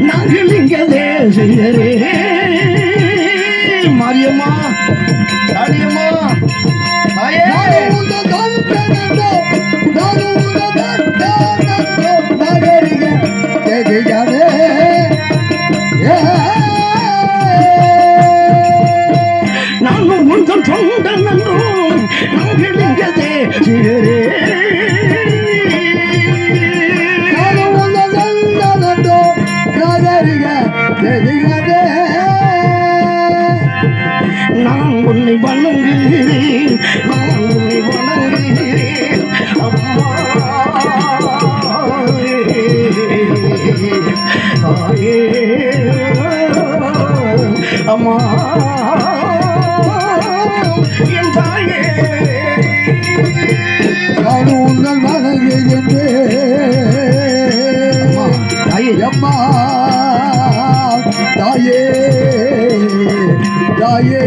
நாங்கள் இங்கே தேசியரே மாரியம்மா காளியம்மா தாயே நானும் உங்கள் சொந்தம் என்றும் நாங்கள் இங்கே தேசியரே நான் உன்னை வணங்குகிறேன் நான் உன்னை வணங்குகிறேன் அம்மா தாயே அம்மா என் தாயே நான் உங்கள் வணங்குகின்றேன் தாயே அம்மா தாயே தாயே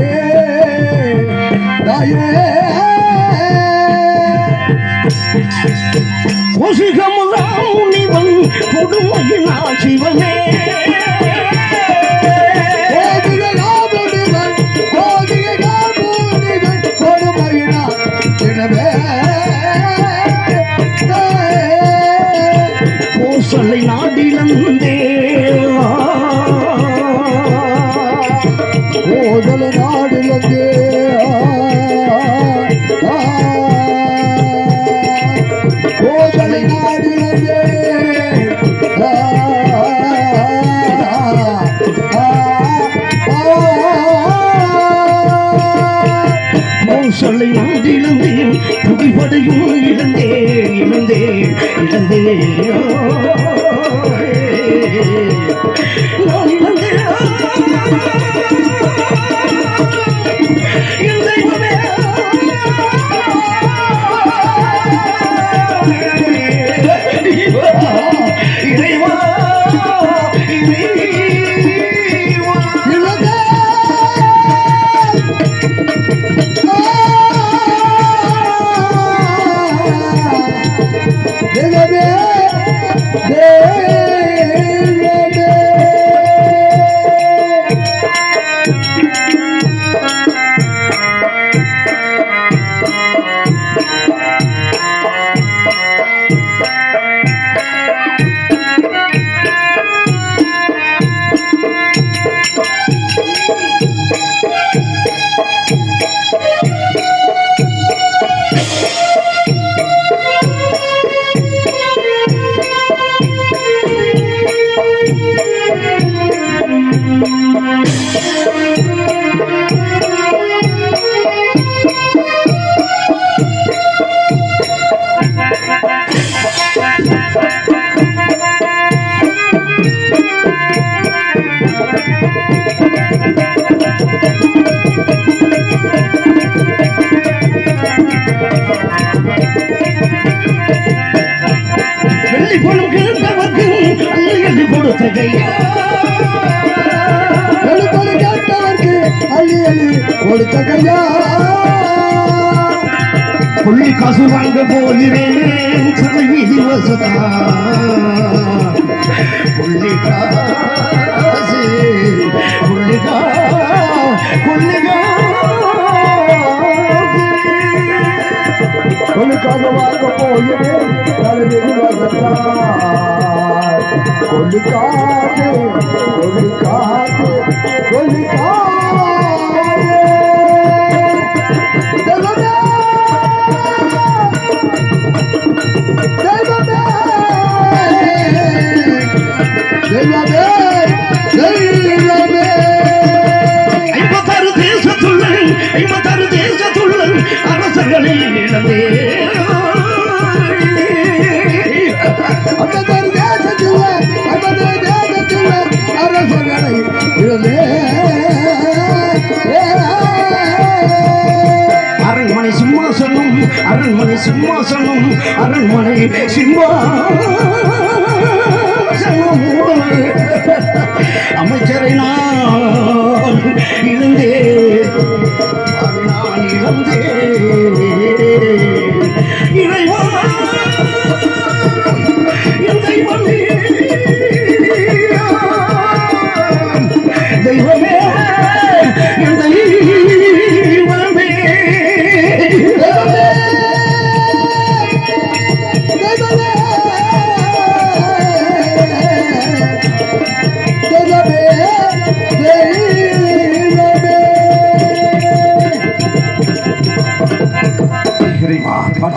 தாயே கொசுகமுதான் முனிவன் கொடுமையினா சிவனே கோசலை நாடிலந்தே கோதலை நாடிலந்தே கோதலை நாடிலந்தே கோசலை நாடிலந்தேன் புகைப்படையும் இழந்தேன் இழந்தேன் இழந்தேன் நான் இழந்தேன் புள்ளி காசு வாங்க போகிறேன் சலை வீதி வசதா புள்ளி காசு புள்ளிக்காக வாங்க போகிறேன் சலை வீதி வசதா புள்ளிக்காசு புள்ளிக்காசு புள்ளிக்காசு ஐம்பத்தாறு தேசத்துள்ள அரசர்களை இழந்தே அரசர்களை இழந்தே அரண்மனை சிம்மாசனம் அரண்மனை சிம்மாசனம் அரண்மனை சிம்மாசனம் அமைச்சரை நான் இழந்தேன் நான் இழந்தேன் இறைவா இறைவனே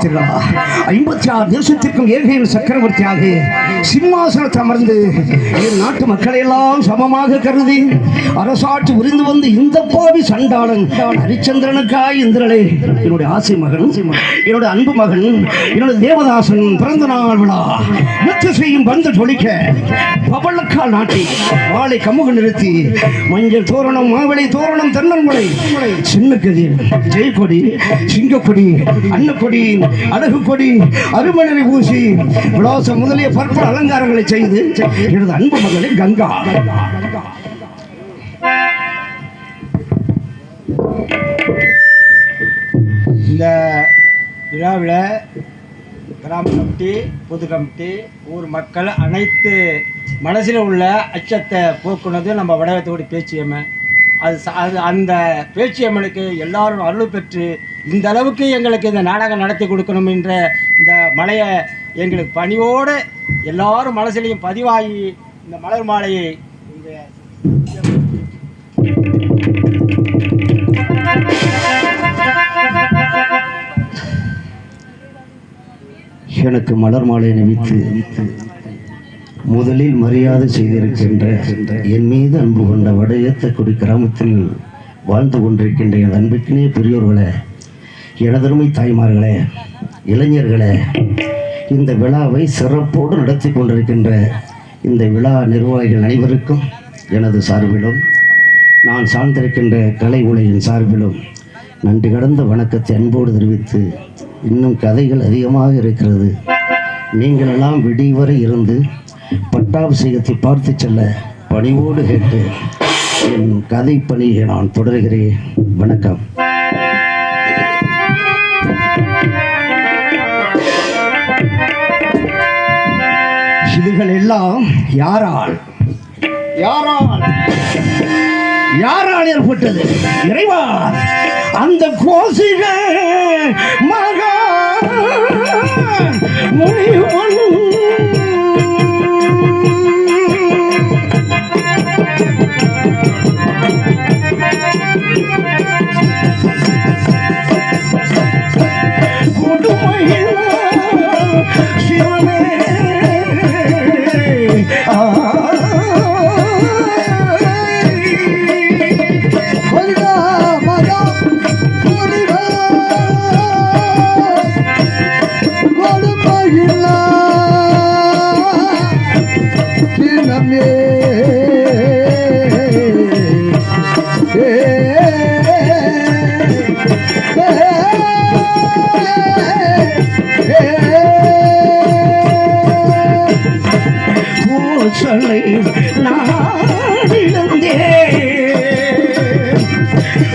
பார்த்தீர்களா? 56 தேசத்திற்கும் ஏகையின் சக்கரவர்த்தியாக சிம்மாசனத்தை அமர்ந்து என் நாட்டு மக்களை எல்லாம் சமமாக கருதி அரசாட்சி புரிந்து வந்து இந்த பாவி சண்டாளன் ஹரிச்சந்திரனுக்காய் இந்திரளே என்னுடைய ஆசை மகன், என்னுடைய அன்பு மகன், என்னுடைய தேவதாசன் பிறந்த நாள் விழா நிறுத்தி செய்யும் பந்து தொழிக்க பவளக்கால் நாட்டி வாளை கமுக நிறுத்தி மஞ்சள் தோரணம், மாவிளை தோரணம், தென்னங்குலை, சின்னக்கதிர், ஜெயக்கொடி, சிங்கக்கொடி, அன்னக்கொடி, அழகு கொடி, அருமணரை பூசி விலாசம் முதலிய பற்பல அலங்காரங்களை செய்து எனது அன்பு மகளை கங்கா இந்த விழாவில் கிராம கமிட்டி, பொது கமிட்டி, ஊர் மக்கள் அனைத்து மனசில் உள்ள அச்சத்தை போக்குனது நம்ம வடவத்தோடி பேச்சியம்மன். அது அந்த பேச்சியம்மனுக்கு எல்லாரும் அருள் பெற்று இந்த அளவுக்கு எங்களுக்கு இந்த நாடகம் நடத்தி கொடுக்கணும் என்ற இந்த மலையை எங்களுக்கு பணியோடு எல்லாரும் மனசிலையும் பதிவாகி இந்த மலர் மாலையை எனக்கு மலர் மாலை நினைத்து முதலில் மரியாதை செய்திருக்கின்ற என் மீது அன்பு கொண்ட வடயத்தக்குடி கிராமத்தில் வாழ்ந்து கொண்டிருக்கின்ற என் அன்பிற்கினே பெரியோர்களே, எனதருமை தாய்மார்களே, இளைஞர்களே, இந்த விழாவை சிறப்போடு நடத்தி கொண்டிருக்கின்ற இந்த விழா நிர்வாகிகள் அனைவருக்கும் எனது சார்பிலும் நான் சார்ந்திருக்கின்ற கலை உலகின் சார்பிலும் நன்றி கடந்த வணக்கத்தை அன்போடு தெரிவித்து, இன்னும் கதைகள் அதிகமாக இருக்கிறது. நீங்கள் எல்லாம் விடிவரை இருந்து பட்டாபிஷேகத்தை பார்த்து செல்ல பணிவோடு கேட்டு என் கதை பணியை நான் தொடர்கிறேன். வணக்கம். இதுகள் எல்லாம் யாரால் ஏற்பட்டது? இறைவா, அந்த கோசிக மகா முனிவன் கொடுமையில் சிவனே சொல்லை நாடிழந்தே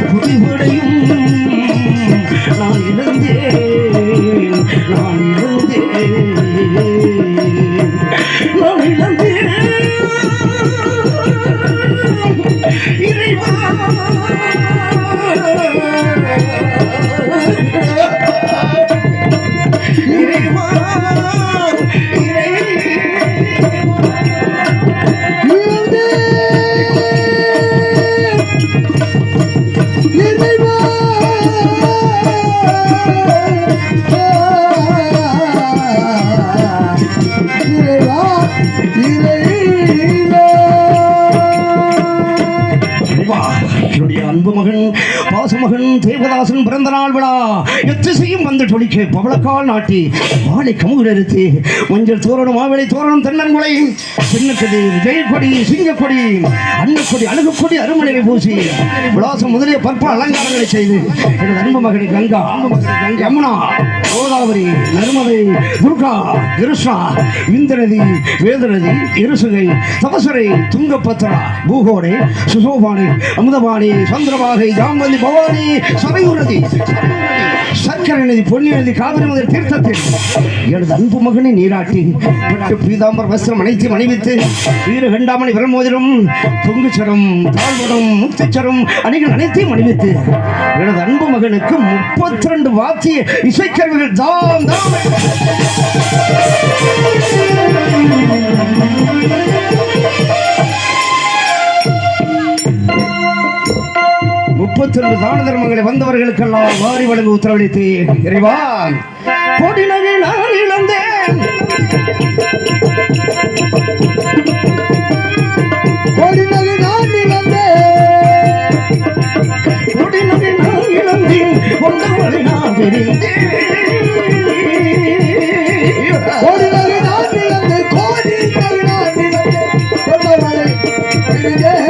புதிவடையும் நான் இழந்தேன் இறைவா, அன்பு மகன், பாசமகன் தேவதாசன் பிறந்த நாள் விழா எத்திசையும் வந்து தொழிக்க பவளக்கால் நாட்டி வாழை கமுகு நிறுத்தி மஞ்சள் தோரணம், மாவிளை தோரணம், தென்னங்குலை, சின்னக்கதிர், ஜெயக்கொடி, சிங்கக்கொடி, அன்னக்கொடி, அழகுக்கொடி, அருமணரை பூசி விலாசம் முதலிய பற்பல அலங்காரங்களை செய்து எனது அன்பு மகனை கங்கா, யமுனா, கோதாவரி, நர்மதை, துர்கா, கிருஷ்ணா, இந்திரநதி, வேதநதி, இருசுகை, தபசரை, துங்கபத்ரா, பூகோடை, சுசோபானி, அமுதபாணி, சந்திரபாகை, ஜாம்பதி, பவானி, சரையுநதி, சர்க்கரை நதி, பொன்னி நதி, காவிரி முதல் தீர்த்தத்தில் எனது அன்பு மகனை நீராட்டி பீதாம்பர வஸ்திரம் அனைத்தையும் அணிவித்து வீரகண்டாமணி பிரமோதிரம், தொங்குச்சரம், தாழ்வடம், முக்திச்சரம் அணிகள் அனைத்தையும் அணிவித்து எனது அன்பு மகனுக்கு 32 வாத்திய இசைக்கருவிகள் தாம் தாம் 32 32 தான தர்மங்களை வந்தவர்களுக்கெல்லாம் வாரி வழங்க உத்தரவளித்தேன். இறைவா, கோடி நகை நான் இழந்தேன், கோடி நகை நான் இழந்தேன், கோடி நகை நான் இழந்தேன், கொண்டவரை நான் தெரிந்தேன், கோடி நகை நான் இழந்தேன், கோடி நகை நான் இழந்தேன், கொண்டவரை தெரிந்தேன்.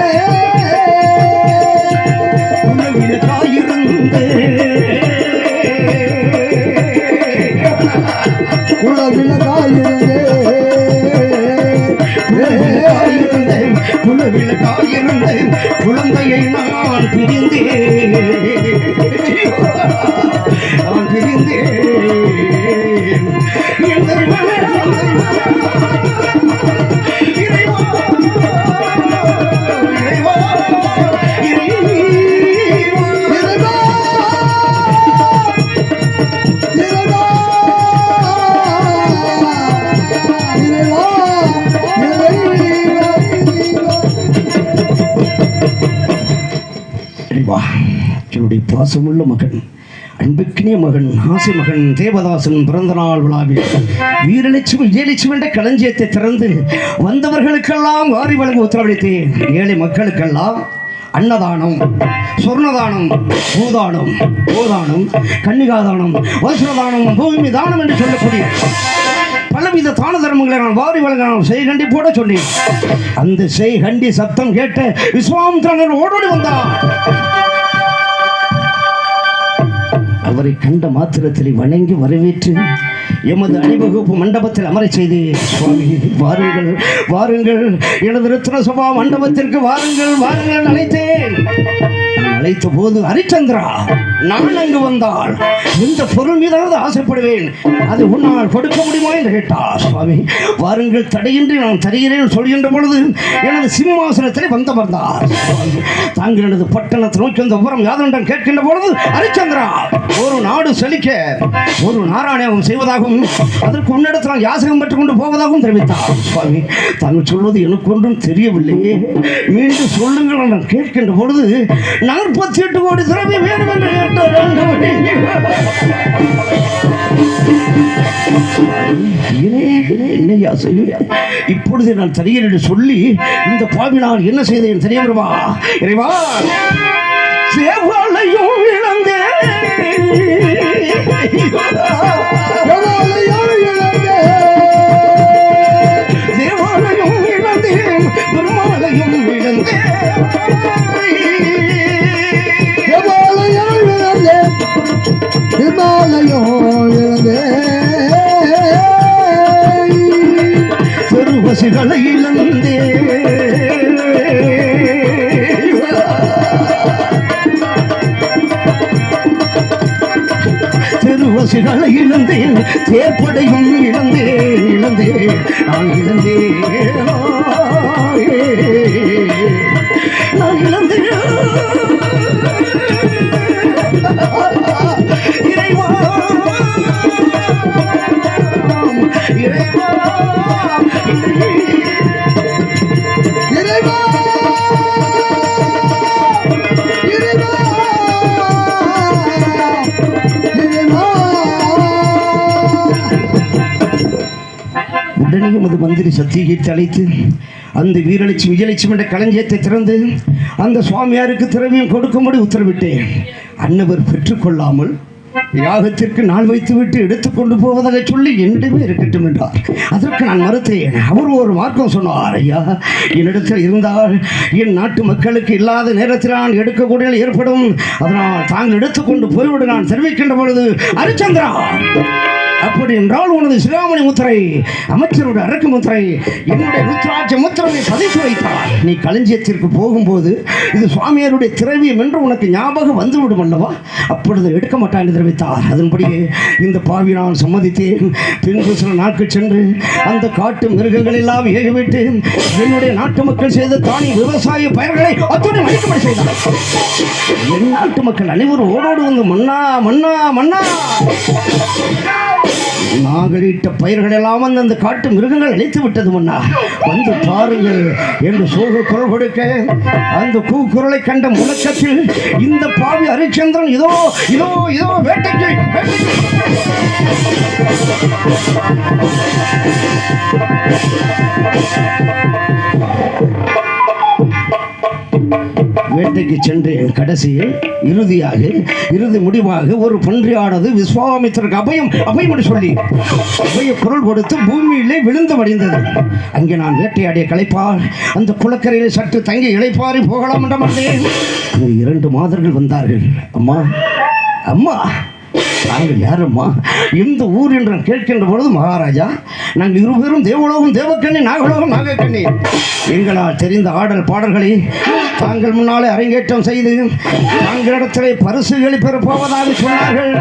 குழந்தையை நான் பிரிந்தேன், நான் பிரிந்தேன். என்னுடைய பாசமுள்ள மகன், அன்புக்கினிய மகன், ஆசை மகன் தேவதாசன் பிறந்த நாள் விழாவில் வீரலட்சுமி விஜயலட்சுமி என்ற களஞ்சியத்தை திறந்து வந்தவர்களுக்கெல்லாம் வாரி வழங்க உத்தரவளித்தேன். ஏழை மக்களுக்கெல்லாம் அன்னதானம், சொர்ணதானம், பூதானம், கோதானம், கன்னிகாதானம், வஸ்திரதானம், பூமி தானம் என்று சொல்லக்கூடிய பலவித தான தர்மங்களை நான் வாரி வழங்க நான் செய்கண்டி போட சொன்னேன். அந்த செய்கண்டி சத்தம் கேட்ட விஸ்வாமித்திரன் ஓடோடி வந்தான். அவரை கண்ட மாத்திரத்தில் வணங்கி வரவேற்று எமது அணிவகுப்பு மண்டபத்தில் அமர செய்து, சுவாமி வாருங்கள் வாருங்கள், எனது ரத்ன சபா மண்டபத்திற்கு வாருங்கள் வாருங்கள் அழைத்தேன். அழைத்த போது, ஹரிச்சந்திரா, நான் அங்கு வந்தால் இந்த பொருள் மீதாவது ஆசைப்படுவேன், அதை உன்னால் கொடுக்க முடியுமா என்று கேட்டார். சுவாமி வாருங்கள், தடையின்றி நான் தருகிறேன் சொல்கின்ற பொழுது எனது சிம்மாசனத்தில் வந்தமர்ந்தார். தாங்கள் எனது பட்டணத்தை நோக்கி வந்த விவரம் யாதொன்றான் கேட்கின்ற பொழுது, ஹரிச்சந்திரா, ஒரு நாடு செழிக்க ஒரு நாராயணம் செய்வதாகவும் அதற்கு உன்னிடத்தில் நான் யாசகம் பெற்றுக் கொண்டு போவதாகவும் தெரிவித்தார். சுவாமி தாங்கள் சொல்வது எனக்கு ஒன்றும் தெரியவில்லையே, மீண்டும் சொல்லுங்கள் நான் கேட்கின்ற பொழுது 48 கோடி திரவிய வேண்டும் என்று என்னையா செய்வேன்? இப்பொழுது நான் தருகிறேன் என்று சொல்லி இந்த பாவி நான் என்ன செய்தேன் தெரிய வருவா? இறைவா, சேவாலையும் இழந்தேன், தேவாலயம் இழந்தேன், பெருமாளையும் இழந்தேன், திருவசிகளை இழந்தே, திருவசிகளை இழந்தேன், தேர்ப்படையும் இழந்தேன் இழந்தேன் நான் இழந்தேன், நான் இழந்தேன். இறைவா, இறைவா, இறைவா, உடனே எமது மந்திரி சத்தியகீர்த்தி அழைத்து அந்த வீரலட்சுமி விஜயலட்சுமி என்ற களஞ்சியத்தை திறந்து அந்த சுவாமியாருக்கு திரவியம் கொடுக்கும்படி உத்தரவிட்டேன். அன்னவர் பெற்றுக்கொள்ளாமல் யாகத்திற்கு நாள் வைத்துவிட்டு எடுத்துக்கொண்டு போவதாக சொல்லி என்னிடமே இருக்கட்டும் என்றார். அதற்கு நான் மறுத்தேன். அவர் ஒரு மார்க்கம் சொன்னார். ஐயா, என்னிடத்தில் இருந்தால் என் நாட்டு மக்களுக்கு இல்லாத நேரத்தில் நான் எடுக்கக்கூடிய ஏற்படும், அதனால் தாங்கள் எடுத்துக்கொண்டு போய்விடு நான் தெரிவிக்கின்ற பொழுது, ஹரிச்சந்திரா, அப்படி என்றால் உனது சிராமணி முத்திரை, அமைச்சருடைய அரக்கு முத்திரை, என்னுடைய ருத்ராட்ச முத்திரையை பதித்து வைத்தார். நீ களஞ்சியத்திற்கு போகும்போது இது சுவாமியாருடைய திரவியம் என்று உனக்கு ஞாபகம் வந்துவிடும் அல்லவா? அப்பொழுது எடுக்க மாட்டான் என்று தெரிவித்தார். அதன்படியே இந்த பாவி நான் சம்மதித்தேன். பின்பு சில நாட்கள் சென்று அந்த காட்டு மிருகங்கள் எல்லாம் ஏகவிட்டு என்னுடைய நாட்டு மக்கள் செய்த தானி விவசாய பயிர்களை அத்துடன் அழிக்கும்படி செய்தார். என் நாட்டு மக்கள் அனைவரும் ஓடோடு வந்து, மன்னா மன்னா மன்னா, நாங்கள் இட்ட பயிர்கள் எல்லாம் அந்த காட்டு மிருகங்கள் அழித்து விட்டது முன்னா வந்து பாருங்கள் என்று சோக குரல் கொடுக்க அந்த கூக்குரலை கண்ட முழக்கத்தில் இந்த பாவி ஹரிச்சந்திரன் இதோ இதோ இதோ வேட்டைக்கு வேட்டைக்கு சென்று கடைசியில் இறுதி முடிவாக ஒரு பன்றியானது விஸ்வாமித்திரருக்கு அபயம் என்று சொல்லி அபய குரல் கொடுத்து பூமியிலே விழுந்து வடிந்தது. அங்கே நான் வேட்டையாடிய களைப்பால் அந்த குளக்கரையில் சற்று தங்கி இளைப்பாரி போகலாம் என்ற மாட்டேன். அங்கே 2 மாதர்கள் வந்தார்கள். அம்மா அம்மா நாங்கள் யாரம்மா எந்த ஊர் என்று கேட்கின்ற பொழுது மகாராஜா நாங்கள் இருவரும் தேவலோகம் தேவக்கண்ணி நாகலோகம் நாகக்கண்ணி எங்களால் தெரிந்த ஆடல் பாடல்களை தாங்கள் முன்னாலே அரங்கேற்றம் செய்து தாங்களிடத்திலே பரிசுகளை பெறப்போவதாக சொன்னார்கள்.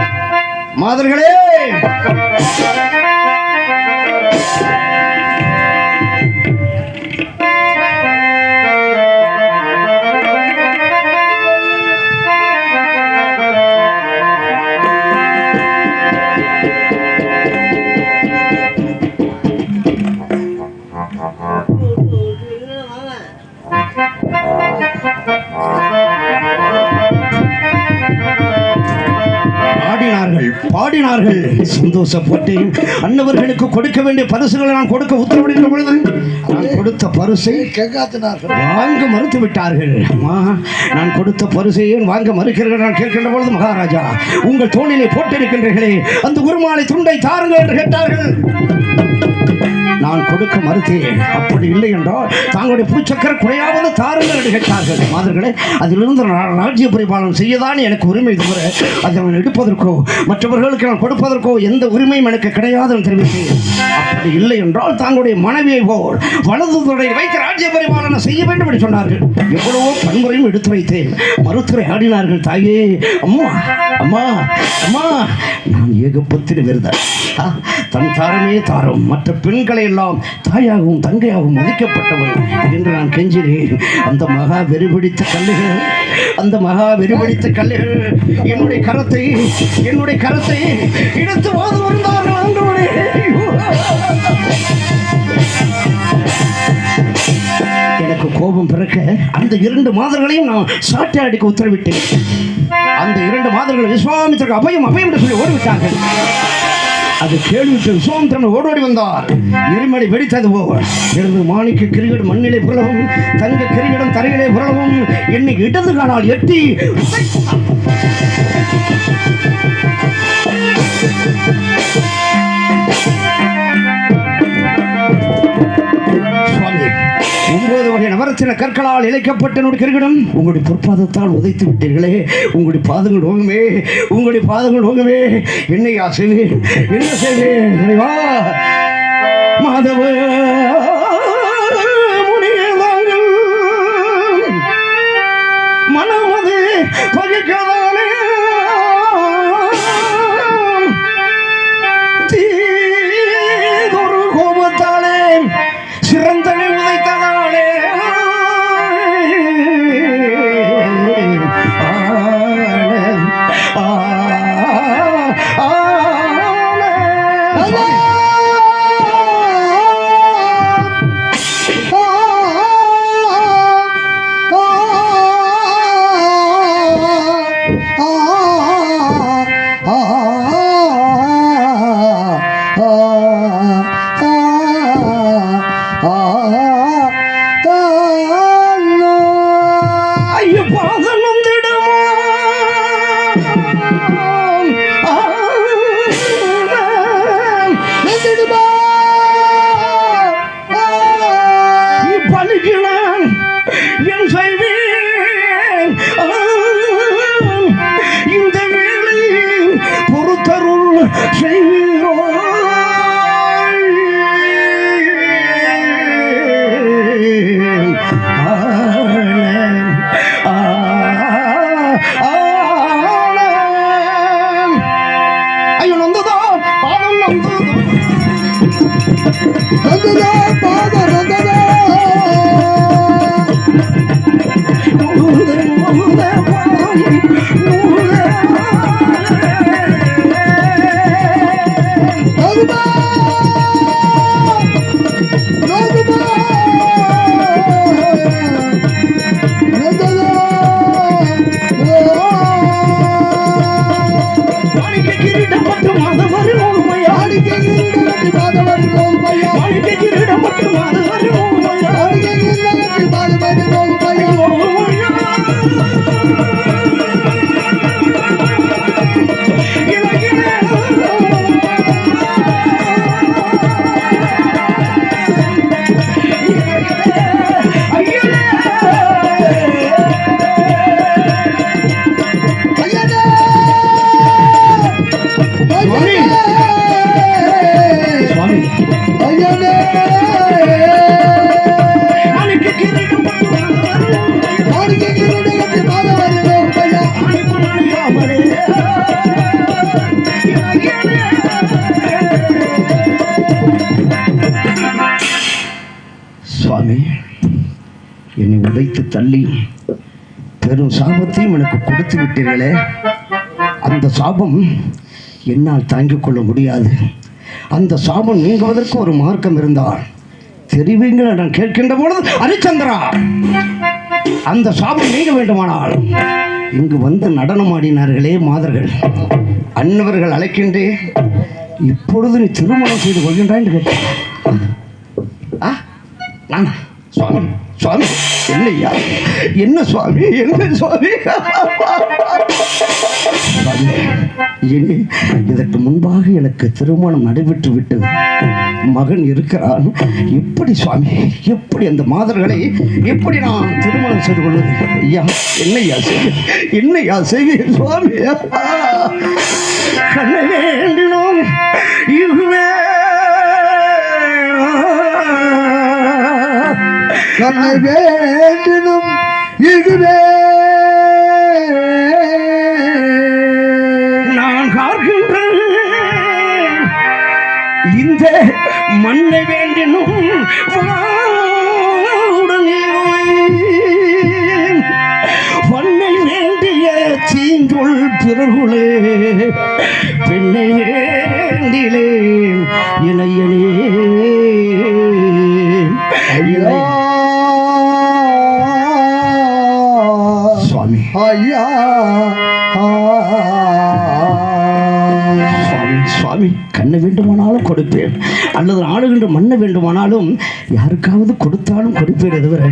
மாதர்களே பாடினார்கள் சந்தோஷப்பட்டு அன்னவர்களுக்கு கொடுக்க வேண்டிய பரிசுகளை நான் கொடுக்க உத்தரவிடுகிற பொழுது நான் கொடுத்த பரிசை வாங்க மறுத்து விட்டார்கள். அம்மா நான் கொடுத்த பரிசை வாங்க மறுக்கிறீர்கள் நான் கேட்கின்ற பொழுது மகாராஜா உங்கள் தோளிலே போட்டிருக்கின்றீர்களே அந்த உருமாலை துண்டை தாருங்கள் என்று கேட்டார்கள். நான் கொடுக்க மறுத்தேன். அப்படி இல்லை என்றால் தாங்களுடைய பூச்சக்கர குறையாவது தாருங்கள் என்று கேட்டார்கள். மாதர்களே அதிலிருந்து ராஜ்ய பரிபாலனம் செய்யதான் எனக்கு உரிமை தவிர அதை நான் எடுப்பதற்கோ மற்றவர்களுக்கு நான் கொடுப்பதற்கோ எந்த உரிமையும் எனக்கு கிடையாது என்று தெரிவித்தேன். அப்படி இல்லை என்றால் தாங்களுடைய மனைவியை போல் வலது துறை வைத்து ராஜ்ய பரிபாலனம் செய்ய வேண்டும் என்று சொன்னார்கள். எவ்வளவோ பன்முறையும் எடுத்து வைத்தேன். மறுத்துறை ஆடினார்கள். தாயே அம்மா அம்மா அம்மா நான் ஏகப்பத்திரி விருதன் தன் தாரமே தாரம் மற்ற பெண்களை எல்லாம் தாயாகவும் தங்கையாகவும் மதிக்கப்பட்டவன் என்று நான் கெஞ்சினேன். அந்த மகா வெறிபிடித்த கல்லுகள் என்னுடைய கரத்தை எடுத்து வாது வந்தார்கள். எனக்கு கோபம் பிறக்க அந்த 2 மாதர்களையும் நான் சாட்டை அடிக்க உத்தரவிட்டேன். அந்த 2 மாதர்கள் விஸ்வாமித்திரருக்கு அபயம் என்று சொல்லி ஓடிவிட்டார்கள். அது கேள்விட்டு விஸ்வாமித்திரன் ஓடோடி வந்தார். இருமடி வெடித்தது போல் இருந்து மாணிக்க கிரிகட் மண்ணிலே புரளவும் தங்க கிரிகடம் தரையிலே புரளவும் என்னை இடது காலால் எட்டி சுவாமி 9 வகை நவரத்தின கற்களால் இழைக்கப்பட்ட என்னுடைய கிரிகடம் உங்களுடைய பொற்பாதத்தால் உதைத்து விட்டீர்களே. உங்களுடைய பாதங்கள் ஓங்குமே என்னை செய்வேன் என்ன செய்வேன் வா மாதவ முனியதாங்கள் மனமது பகிர்கதானே தீதொரு கோபத்தாலே சிறந்தனை உதைத்ததாலே என்னை உதைத்து தள்ளி பெரும் சாபத்தையும் எனக்கு கொடுத்து விட்டீர்களே, அந்த சாபம் என்னால் தாங்கிக் கொள்ள முடியாது. அந்த சாபம் நீங்குவதற்கு ஒரு மார்க்கம் இருந்தால் தெரிவிங்கள் நான் கேட்கின்ற பொழுது, ஹரிச்சந்திரா, அந்த சாபம் நீங்க வேண்டுமானால் இங்கு வந்து நடனமாடினார்களே மாதர்கள், அன்னவர்கள் அழைக்கின்றே, இப்பொழுது நீ திருமணம் செய்து கொள்கின்றாய் என்று கேட்டான். நான் சுவாமி சுவாமி என்னையா, என்ன சுவாமி, என்ன சுவாமி, இனி இதற்கு முன்பாக எனக்கு திருமணம் நடைபெற்று விட்டது, மகன் இருக்கிறான், எப்படி சுவாமி, எப்படி அந்த மாதர்களை எப்படி நான் திருமணம் செய்து கொள்வது? ஐயா, என்னையா செய்வேன், என்னையா செய்வேன் சுவாமி, கண்ணை வேண்டினோம் இதுவே, கண்ணை வேண்டினும் இதுவே, நான் காக்கின்றேன் இந்த மண்ணை வேண்டினும் உடனே பண்ணை வேண்டிய தீங்குள் பிறகுளே, பெண்ணை வேண்டிலேன் இணையனே. ஐயா சுவாமி, ஐயா சுவாமி, சுவாமி, கண்ணை வேண்டுமானாலும் கொடுப்பேன், அல்லது ஆளுகின்ற மண்ணை வேண்டுமானாலும் யாருக்காவது கொடுத்தாலும் கொடுப்பேன். தவிர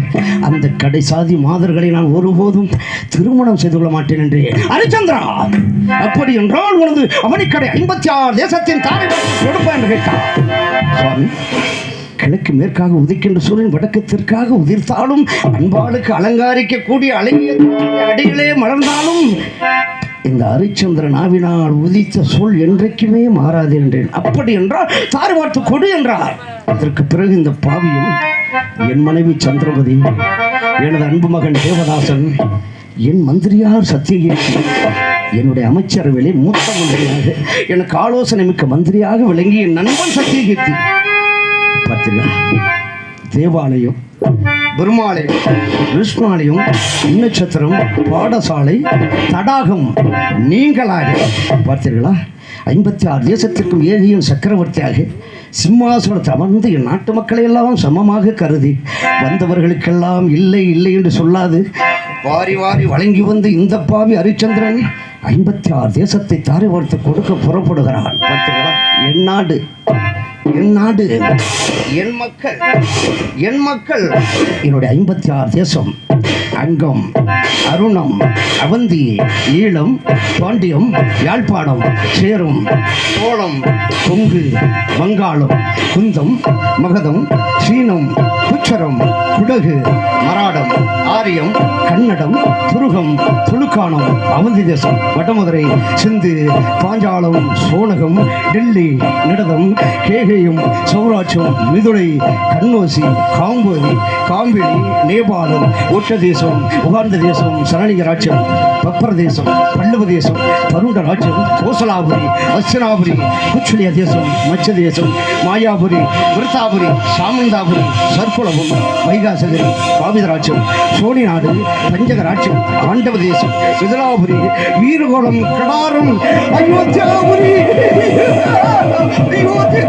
அந்த கடை சாதி மாதர்களை நான் ஒருபோதும் திருமணம் செய்து கொள்ள மாட்டேன் என்று. ஹரிச்சந்திரா, அப்படி என்றால் உனது அவனிக்கடை 56 தேசத்தின் தாரை கொடுப்பேன் என்று கேட்டான். சுவாமி, கிழக்கு மேற்காக உதிக்கின்ற சூரியன் வடக்கு தெற்காக உதிர்த்தாலும், அன்பாளுக்கு அலங்காரிக்கக்கூடிய அழகிய அடிகளே மலர்ந்தாலும், இந்த ஹரிச்சந்திரன் ஆவினால் உதித்த சொல் என்றைக்குமே மாறாது என்றேன். அப்படி என்றால் தாரை வார்த்து கொடு என்றார். அதற்கு பிறகு இந்த பாவியும் என் மனைவி சந்திரபதி, எனது அன்பு மகன் தேவதாசன், என் மந்திரியார் சத்தியகீர்த்தி, என்னுடைய அமைச்சரவையிலே மூத்த மந்திரியாக, எனக்கு ஆலோசனை மிக்க மந்திரியாக விளங்கி என் நண்பன் சத்தியகீர்த்தி, பார்த்தீங்களா, தேவாலயம், பெருமாலயம், விஷ்ணாலயம், நட்சத்திரம், பாடசாலை, தடாகம் நீங்களாக பார்த்தீர்களா, 56 தேசத்திற்கும் ஏகியும் சக்கரவர்த்தியாக சிம்மாசனத்தை அமர்ந்து என் நாட்டு மக்களை எல்லாம் சமமாக கருதி வந்தவர்களுக்கெல்லாம் இல்லை இல்லை என்று சொல்லாது வாரி வாரி வழங்கி வந்து இந்த பாவி ஹரிச்சந்திரன் 56 தேசத்தை தாரை வார்த்து கொடுக்க புறப்படுகிறான். பார்த்தீர்களா, என் நாடு, என் நாடு, என் மக்கள், என் மக்கள், என்னுடைய 56 தேசம், அங்கம், அருணம், அவந்தி, ஈழம், பாண்டியம், யாழ்ப்பாணம், சேரும், சோளம், கொங்கு, வங்காளம், குந்தம், மகதம், சீனம், குச்சரம், குடகு, மராடம், ஆரியம், கன்னடம், துருகம், துலுக்கானம், அவந்தி தேசம், வடமதுரை, சிந்து, பாஞ்சாலம், சோனகம், டெல்லி, நிடதம், கேகயம், சௌராட்சம், மிதுளை, கண்ணோசி, காம்போதி, காம்பிளி, நேபாளம், ஒட்ட தேசம், உகார்ந்த தேசம், சரணிக ராஜ்யம், பப்பர தேசம், பல்லவ தேசம், தருண்ட ராஜ்யம், கோசலாபுரி, அஸ்தினாபுரி, குச்சுலிய தேசம், மச்ச தேசம், மாயாபுரி, விருத்தாபுரி, சாமந்தாபுரி, சர்க்குளவம், வைகாசகரி, காவிதராஜ்யம், சோனி நாடு, பஞ்சக ராஜ்யம், ஆண்டவ தேசம், மிதிலாபுரி, வீரகோளம், கடாரம், அயோத்தியாபுரி, அயோத்தி.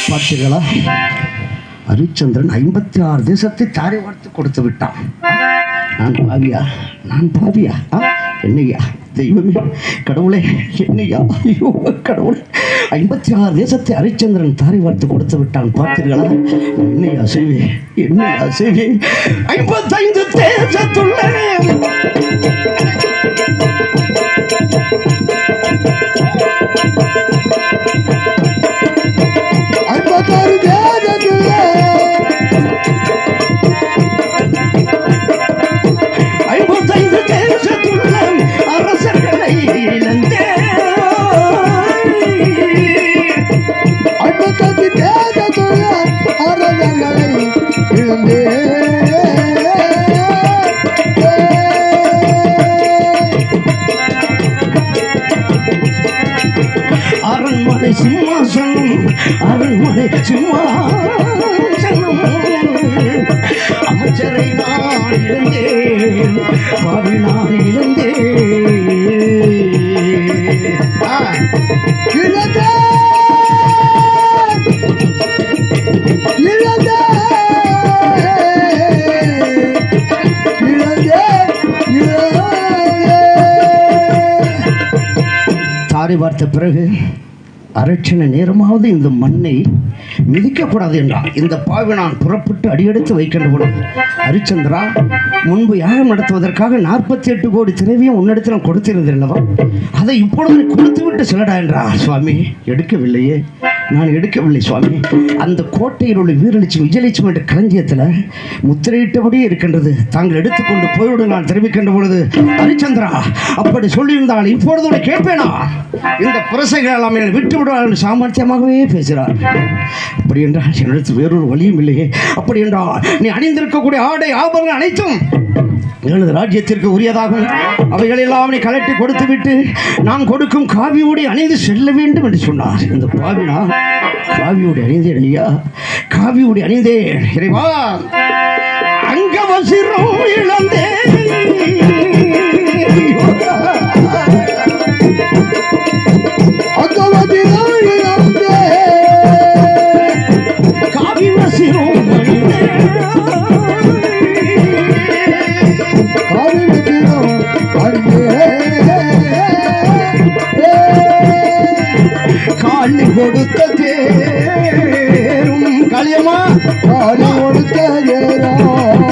பார்த்தீர்களா, ஹரிச்சந்திரன் 56 தேசத்தை தாரை வார்த்து கொடுத்து விட்டான். நான் பாவியா, நான் பாவியா, என்னையா தெய்வமே, கடவுளே, என்னையா, ஐயோ கடவுளே, 56 தேசத்தை ஹரிச்சந்திரன் தாரை வார்த்து கொடுத்து விட்டான். பார்த்தீர்களா, என்னையா செய்வேன், என்னையா செய்வேன், 55 தேசத்துள்ள 55 தேசத்துள்ள அரசர்களை இழந்தேன். அரண்மனை சிம்மாசனம் அரண்மனை சிம்மாசனம் அமைச்சரை நான் இழந்தேன் பாவி நான் இழந்தேன் தாரை பார்த்த பிறகு அரட்சண நேரமாவது இந்த மண்ணை மிதிக்கக்கூடாது என்றான். இந்த பாவி நான் புறப்பட்டு அடியெடுத்து வைக்கின்ற பொழுது ஹரிச்சந்திரா, முன்பு யாகம் நடத்துவதற்காக 48 கோடி திரவியம் உன்னிடத்தில் நான் கொடுத்திருந்தேன்லவா, அதை இப்பொழுது கொடுத்து விட்டு செல்லடா என்றார். சுவாமி, எடுக்கவில்லையே, நான் எடுக்கவில்லை சுவாமி. அந்த கோட்டையில் உள்ள வீரலட்சுமி விஜயலட்சுமி என்ற களஞ்சியத்தில் முத்திரையிட்டபடியே இருக்கின்றது. தாங்கள் எடுத்துக்கொண்டு போய்விடு நான் தெரிவிக்கின்ற பொழுது, ஹரிச்சந்திரா அப்படி சொல்லியிருந்தால் இப்பொழுது உன்னை கேட்பேனா? இந்த புரசைகள் எல்லாம் என்னை விட்டு விடுவார்கள் சாமர்த்தியமாகவே பேசுகிறார். அப்படி என்றால் என்னிடத்தில் வேறொரு வழியும் இல்லையே. அப்படி என்றால் நீ அணிந்திருக்கக்கூடிய ஆடை ஆபரணங்கள் அனைத்தும் எனது ராஜ்யத்திற்கு உரியதாகும். அவைகளெல்லாம் நீ கலட்டி கொடுத்து விட்டு நான் கொடுக்கும் காவியோடு அணிந்து செல்ல வேண்டும் என்று சொன்னார். இந்த பாவினா காவியோடு அணிந்தேன் ஐயா, காவியோடு அணிந்தேன். இறைவா, அங்கவசிரம் இழந்தேன், காவி வசிரம் காளி கொடுத்த தேரும் காளியம்மா, காளி கொடுத்த தேரும்,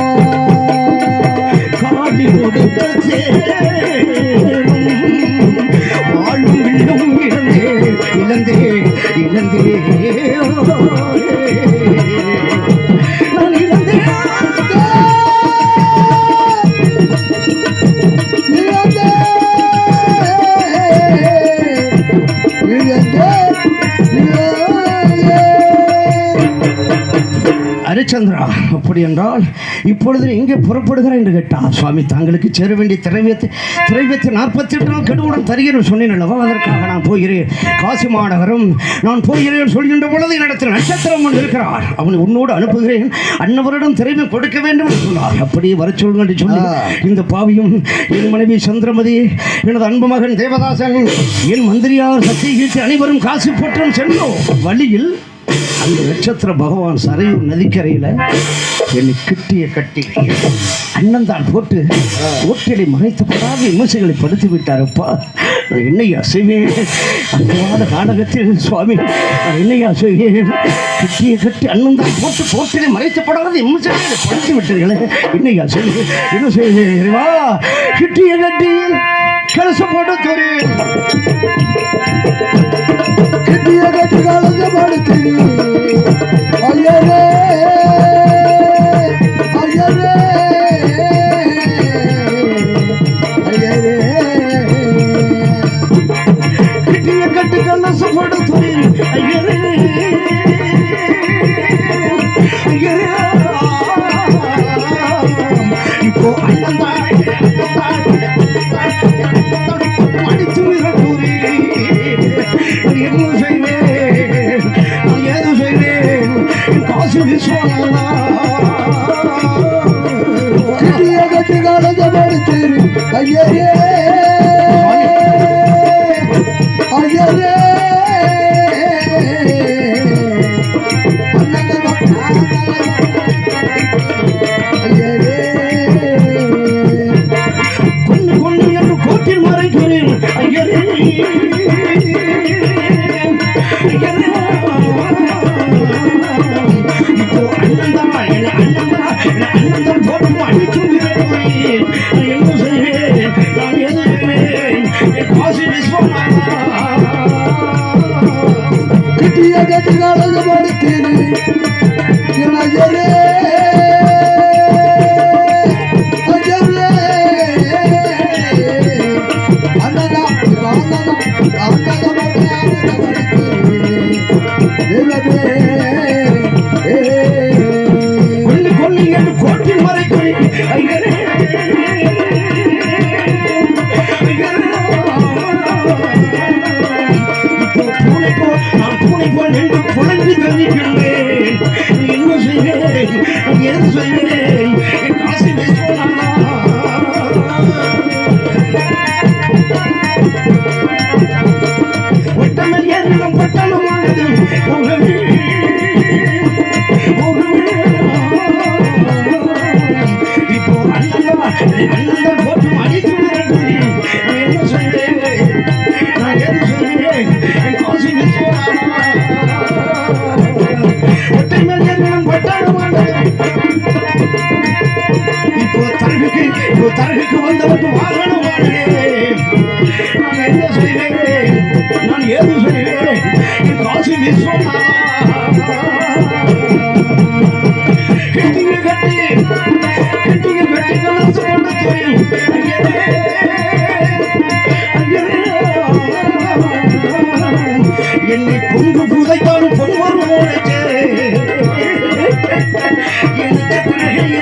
காளி கொடுத்த தேரும் வாழும் வில்லும் இழந்தே இழந்தே இழந்தே நான் இழந்தேன். ஹரிச்சந்திரா, அப்படி என்றால் இப்பொழுது எங்கே புறப்படுகிறார் என்று கேட்டார். சுவாமி, தாங்களுக்கு சேர வேண்டிய திரவியத்தை 48 நாள் கெடுவுடன் தருகிறேன் சொன்னேன் அல்லவா, அதற்காக நான் போகிறேன். காசி மாநகரம் நான் போகிறேன் சொல்கின்ற பொழுது என்னிடத்தில் நட்சத்திரம் ஒன்று இருக்கிறார், அவனை உன்னோடு அனுப்புகிறேன், அன்னவரிடம் திரவியம் கொடுக்க வேண்டும் என்று சொன்னார். அப்படியே வர சொல்லுங்கள் என்று சொல்லி இந்த பாவியும் என் மனைவி சந்திரமதி, எனது அன்பு மகன் தேவதாசன், என் மந்திரியார் சத்தியகீர்த்தி அனைவரும் காசி பற்றம் சென்றோம். வழியில் அந்த நட்சத்திர பகவான் சரையூர் நதிக்கரையில் என்னை கிட்டிய கட்டி அண்ணன் தான் போட்டு ஓட்டலை மறைத்தப்படாத விமர்சைகளை படுத்தி விட்டாரப்பா. நான் என்னையா செய்வேன்? அந்த நாடகத்தில் சுவாமி நான் என்னையா செய்வேன்? கிட்டிய கட்டி அண்ணன் தான் போட்டு ஓட்டலை மறைத்தப்படாத விமர்சைகளை படுத்தி விட்டீர்களே, என்னையா செய்வேன்? என்ன செய்வேன்? இறைவா, கிட்டிய கட்டி கலசப்போட்டு தோறி கிட்டிய கட்டி கலசப்படுத்தி ஐயரே ஐயரே ஐயரே கிட்டிய கட்டி கலசப்படுத்தி ஐயரே ஐயரே. இப்போ அண்ணன் அடித்து விரட்டூரி என்ன செய்வேன்? நான் ஏதோ செய்வேன். காசு விஸ்வநாதா கிட்டிய கட்டி காலப்படுத்தி ஐயரே ஐயரே கொண்டு கொண்டு என்று கோட்டில் மறைக்கிறேன் ஐயரே ஐயரே. இப்போ அண்ணன் அண்ணன் போட்டு அடித்து விரட்டுவேன். நான் என்ன செய்வேன்? நான் எது செய்வேன்? காசி விஸ்வநாதா கிட்டிய கட்டி காலப்படுத்தி ஐயரே ஐயரே அண்ணனா கொண்டு கொண்டு என்று கோட்டில் மறைக்கிறேன் ஐயரே ஐயரே. இப்போ பூனை தவிக்கின்றேன். என்ன செய்வேன்? எது செய்வேன்? என் காசி விஸ்வநாதா. ஒட்டமல் ஏறினம் பட்டணமானது போகவே இப்போ அண்ணன் போட்டு அடித்து விடுகிறேன். நான் என்ன செய்வேன்? நான் எது செய்வேன்? என் காசி விஸ்வநாதா. ஒட்டமல் ஏறினம் பட்டணமானது இப்போ தரகுக்கு வந்தவருக்கு வாகனம் வாங்கினேன். நான் என்ன செய்வேன்? நான் ஏது செய்வேன்? என் காசி விஸ்வநாதா. கட்டிங்க கட்டி கலந்து கொண்டு தெரியும். என்னை பொங்கு புதைத்தாலும் பொன்வரும் போனே. என் நட்சத்திரகையே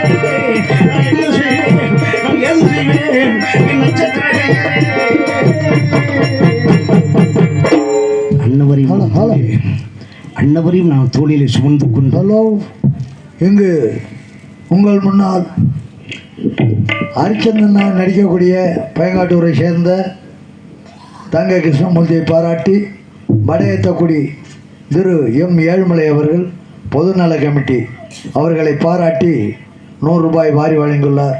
நான் என்ன செய்வேன்? நான் ஏது செய்வேன்? என் நட்சத்திரகையே. அன்னவரையும் நான் தோளிலே சுமந்து கொண்டு ஹலோ, இங்கு உங்கள் முன்னால் ஹரிச்சந்திரன் நடிக்கக்கூடிய பயங்காட்டூரை சேர்ந்த தங்க கிருஷ்ணமூர்த்தியை பாராட்டி வடையத்தக்குடி திரு எம் ஏழுமலை அவர்கள் பொதுநல கமிட்டி அவர்களை பாராட்டி 100 ரூபாய் வாரி வழங்கியுள்ளார்.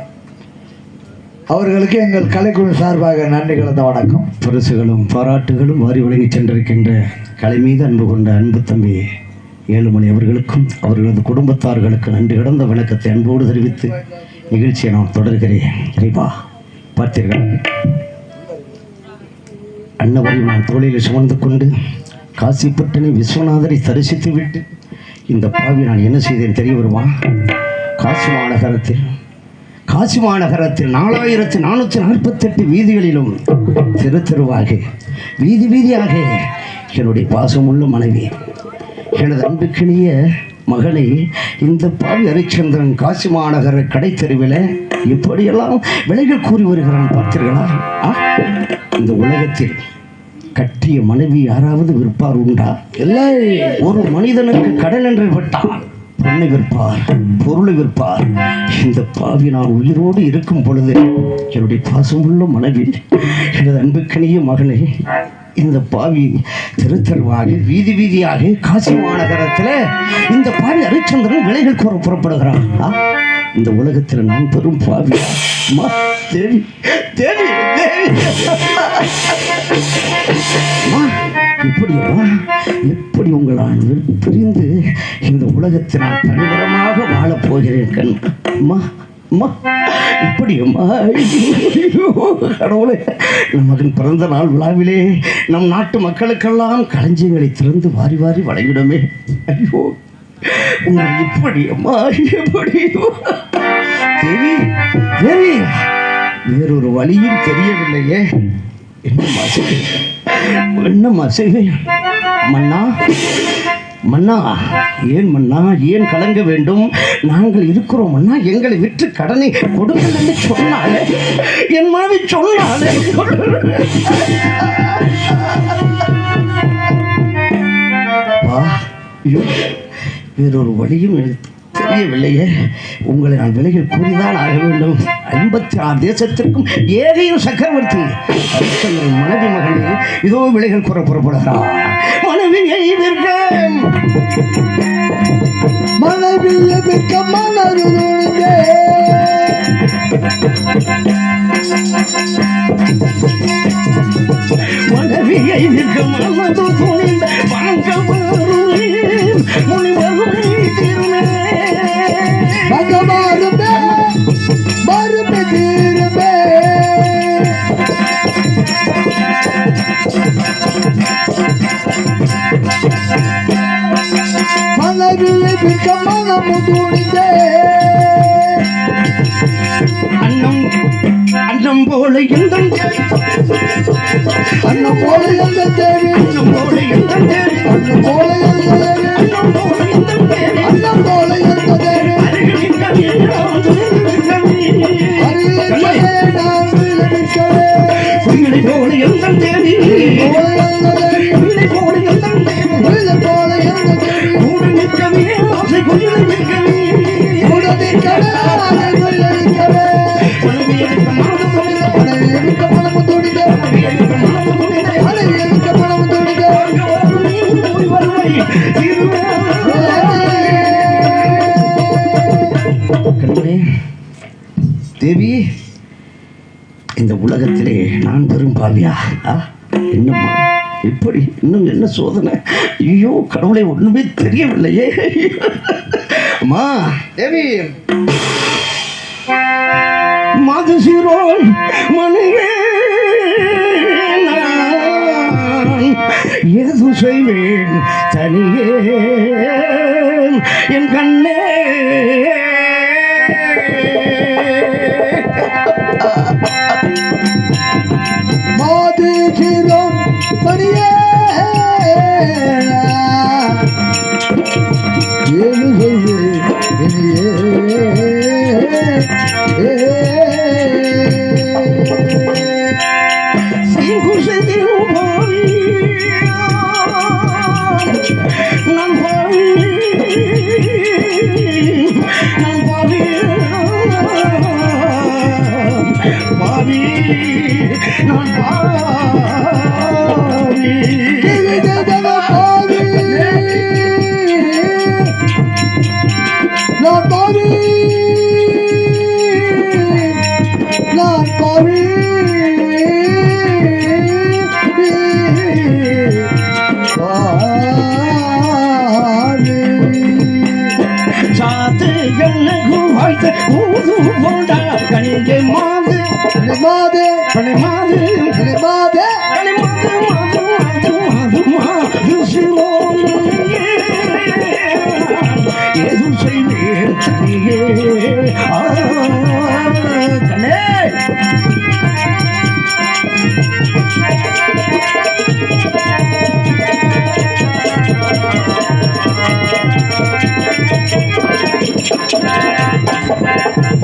அவர்களுக்கு எங்கள் கலைக்குழு சார்பாக நன்றி கலந்த வணக்கம். பரிசுகளும் பாராட்டுகளும் வாரி வழங்கி சென்றிருக்கின்ற கலை மீது அன்பு கொண்ட அன்பு தம்பி ஏழுமலை அவர்களுக்கும் அவர்களது குடும்பத்தார்களுக்கு நன்றி கடந்த வணக்கத்தை அன்போடு தெரிவித்து நிகழ்ச்சியை நான் தொடர்கிறேன். இறைவா, பார்த்தீர்கள், அன்னவரையும் நான் தோளில் சுமந்து கொண்டு காசிப்பட்டனை விஸ்வநாதரை தரிசித்து விட்டு இந்த பாவி நான் என்ன செய்தேன் தெரிய வருமா? காசி மாநகரத்தில் 4448 வீதிகளிலும் தெருவாக வீதி வீதியாக என்னுடைய பாசமுள்ள மனைவி, எனது அன்புக்கினிய மகளை இந்த பாவி ஹரிச்சந்திரன் காசி மாநகர கடை தெருவில் இப்படியெல்லாம் விலைகள் கூறி வருகிறான். பார்த்தீர்களா? இந்த உலகத்தில் கட்டிய மனைவி யாராவது விற்பார் உண்டா? இல்லை. ஒரு மனிதனுக்கு கடன் என்று விட்டால் பொண்ணை விற்பார், பொருளை விற்பார். இந்த பாவி நான் உயிரோடு இருக்கும் பொழுது என்னுடைய பாசமுள்ள மனைவி, எனது அன்புக்கணிய மகனை இந்த பாவி தெருவாக வீதி வீதியாக காசி மாநகரத்தில் இந்த பாவி ஹரிச்சந்திரன் விலைகள் கூற புறப்படுகிறான். இந்த உலகத்தில் நான் பெரும் பாவி. தேவி தேவி தேவி எப்படி உங்களால் பிரிந்து இந்த உலகத்தில் நான் தனிவரமாக வாழப் போகிறேன். கண் இப்படியம்மா கடவுளே, நம் மகன் பிறந்த நாள் விழாவிலே நம் நாட்டு மக்களுக்கெல்லாம் களஞ்சியங்களை திறந்து வாரி வாரி வழங்கிடுமே. ஐயோ, உங்களை இப்படியம்மா எப்படியோ தேவி தேவி, வேறொரு வழியும் தெரியவில்லையே. என்னம்மா செய்வேன்? மன்னா, ஏன் மன்னா, ஏன் கலங்க வேண்டும்? நாங்கள் இருக்கிறோம் மன்னா, எங்களை விற்று கடனை கொடுங்கள் என்று சொன்னாலே என் மனைவி சொன்னாலே. வேறொரு வழியும் தெரியவில்லையே. உங்களை நான் விலையில் கூறிதான் ஆக வேண்டும். 56 தேசத்திற்கும் ஏகையும் சக்கரவர்த்தி ஹரிச்சந்திரன் மனைவி மகளே இதோ விலைகள் கூற புறப்படுகிறார். மனைவியை விற்க மனைவியை விற்க மனது துணிந்த வாங்க முனிவரும் திருமே மறுபே தீருமே. மனைவியை விற்க மனமு துணிந்தே அன்னம் போல எந்த அன்னம் போல எந்த தேவி, அன்னம் போல எந்த தேவி, அன்னம் போல எந்த தேவி, அன்னம் போல எந்த தேவி, அன்னம் போல எந்த தேவி, அருகில் குயிலை போல எந்த தேவி, குயிலை போல எந்த தேவி, குயிலை போல எந்த தேவி, தேவி, இந்த உலகத்திலே நான் பெரும் பாவியா? என்னம்மா இப்படி இன்னும் என்ன சோதனை? ஐயோ கடவுளை ஒண்ணுமே தெரியவில்லையே. அம்மா தேவி, மதுசிரோன் மணியே ஏது செய்வேன் தனியே என் கண்ணே. மாதிரம் மணியே ஏழு செய்து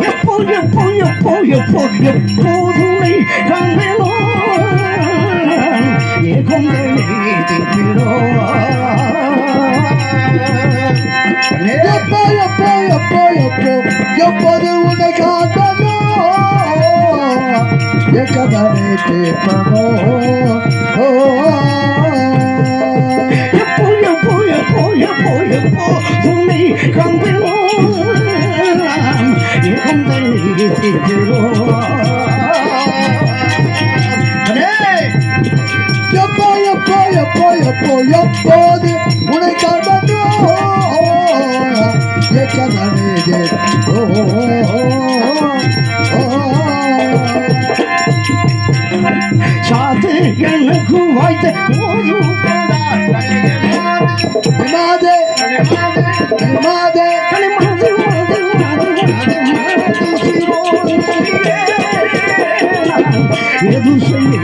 எப்போதுமை கண்களோ எப்போது உன்னை காத்தனோ எக்கதானே கேட்பனோ எப்போ உன்னை கண்களோ எப்போது உனை காண்போ சாத்து எனக்கு வாய்த்த எது செய்ய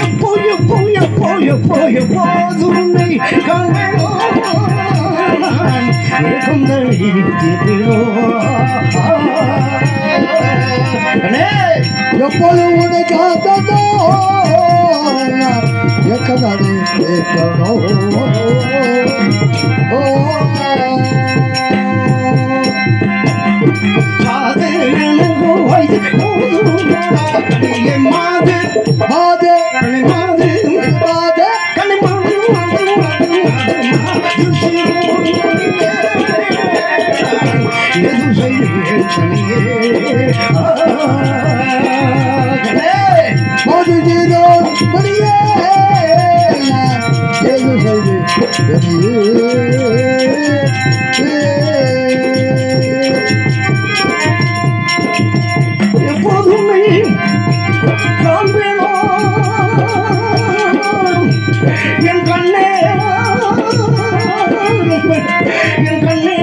எப்போதுமை கண்களோ எப்போது உன்னை காத்தனோ எக்கதானே கேட்பனோ எப்போதுமே காண்பேனோ என் கண்ணே என் கண்ணே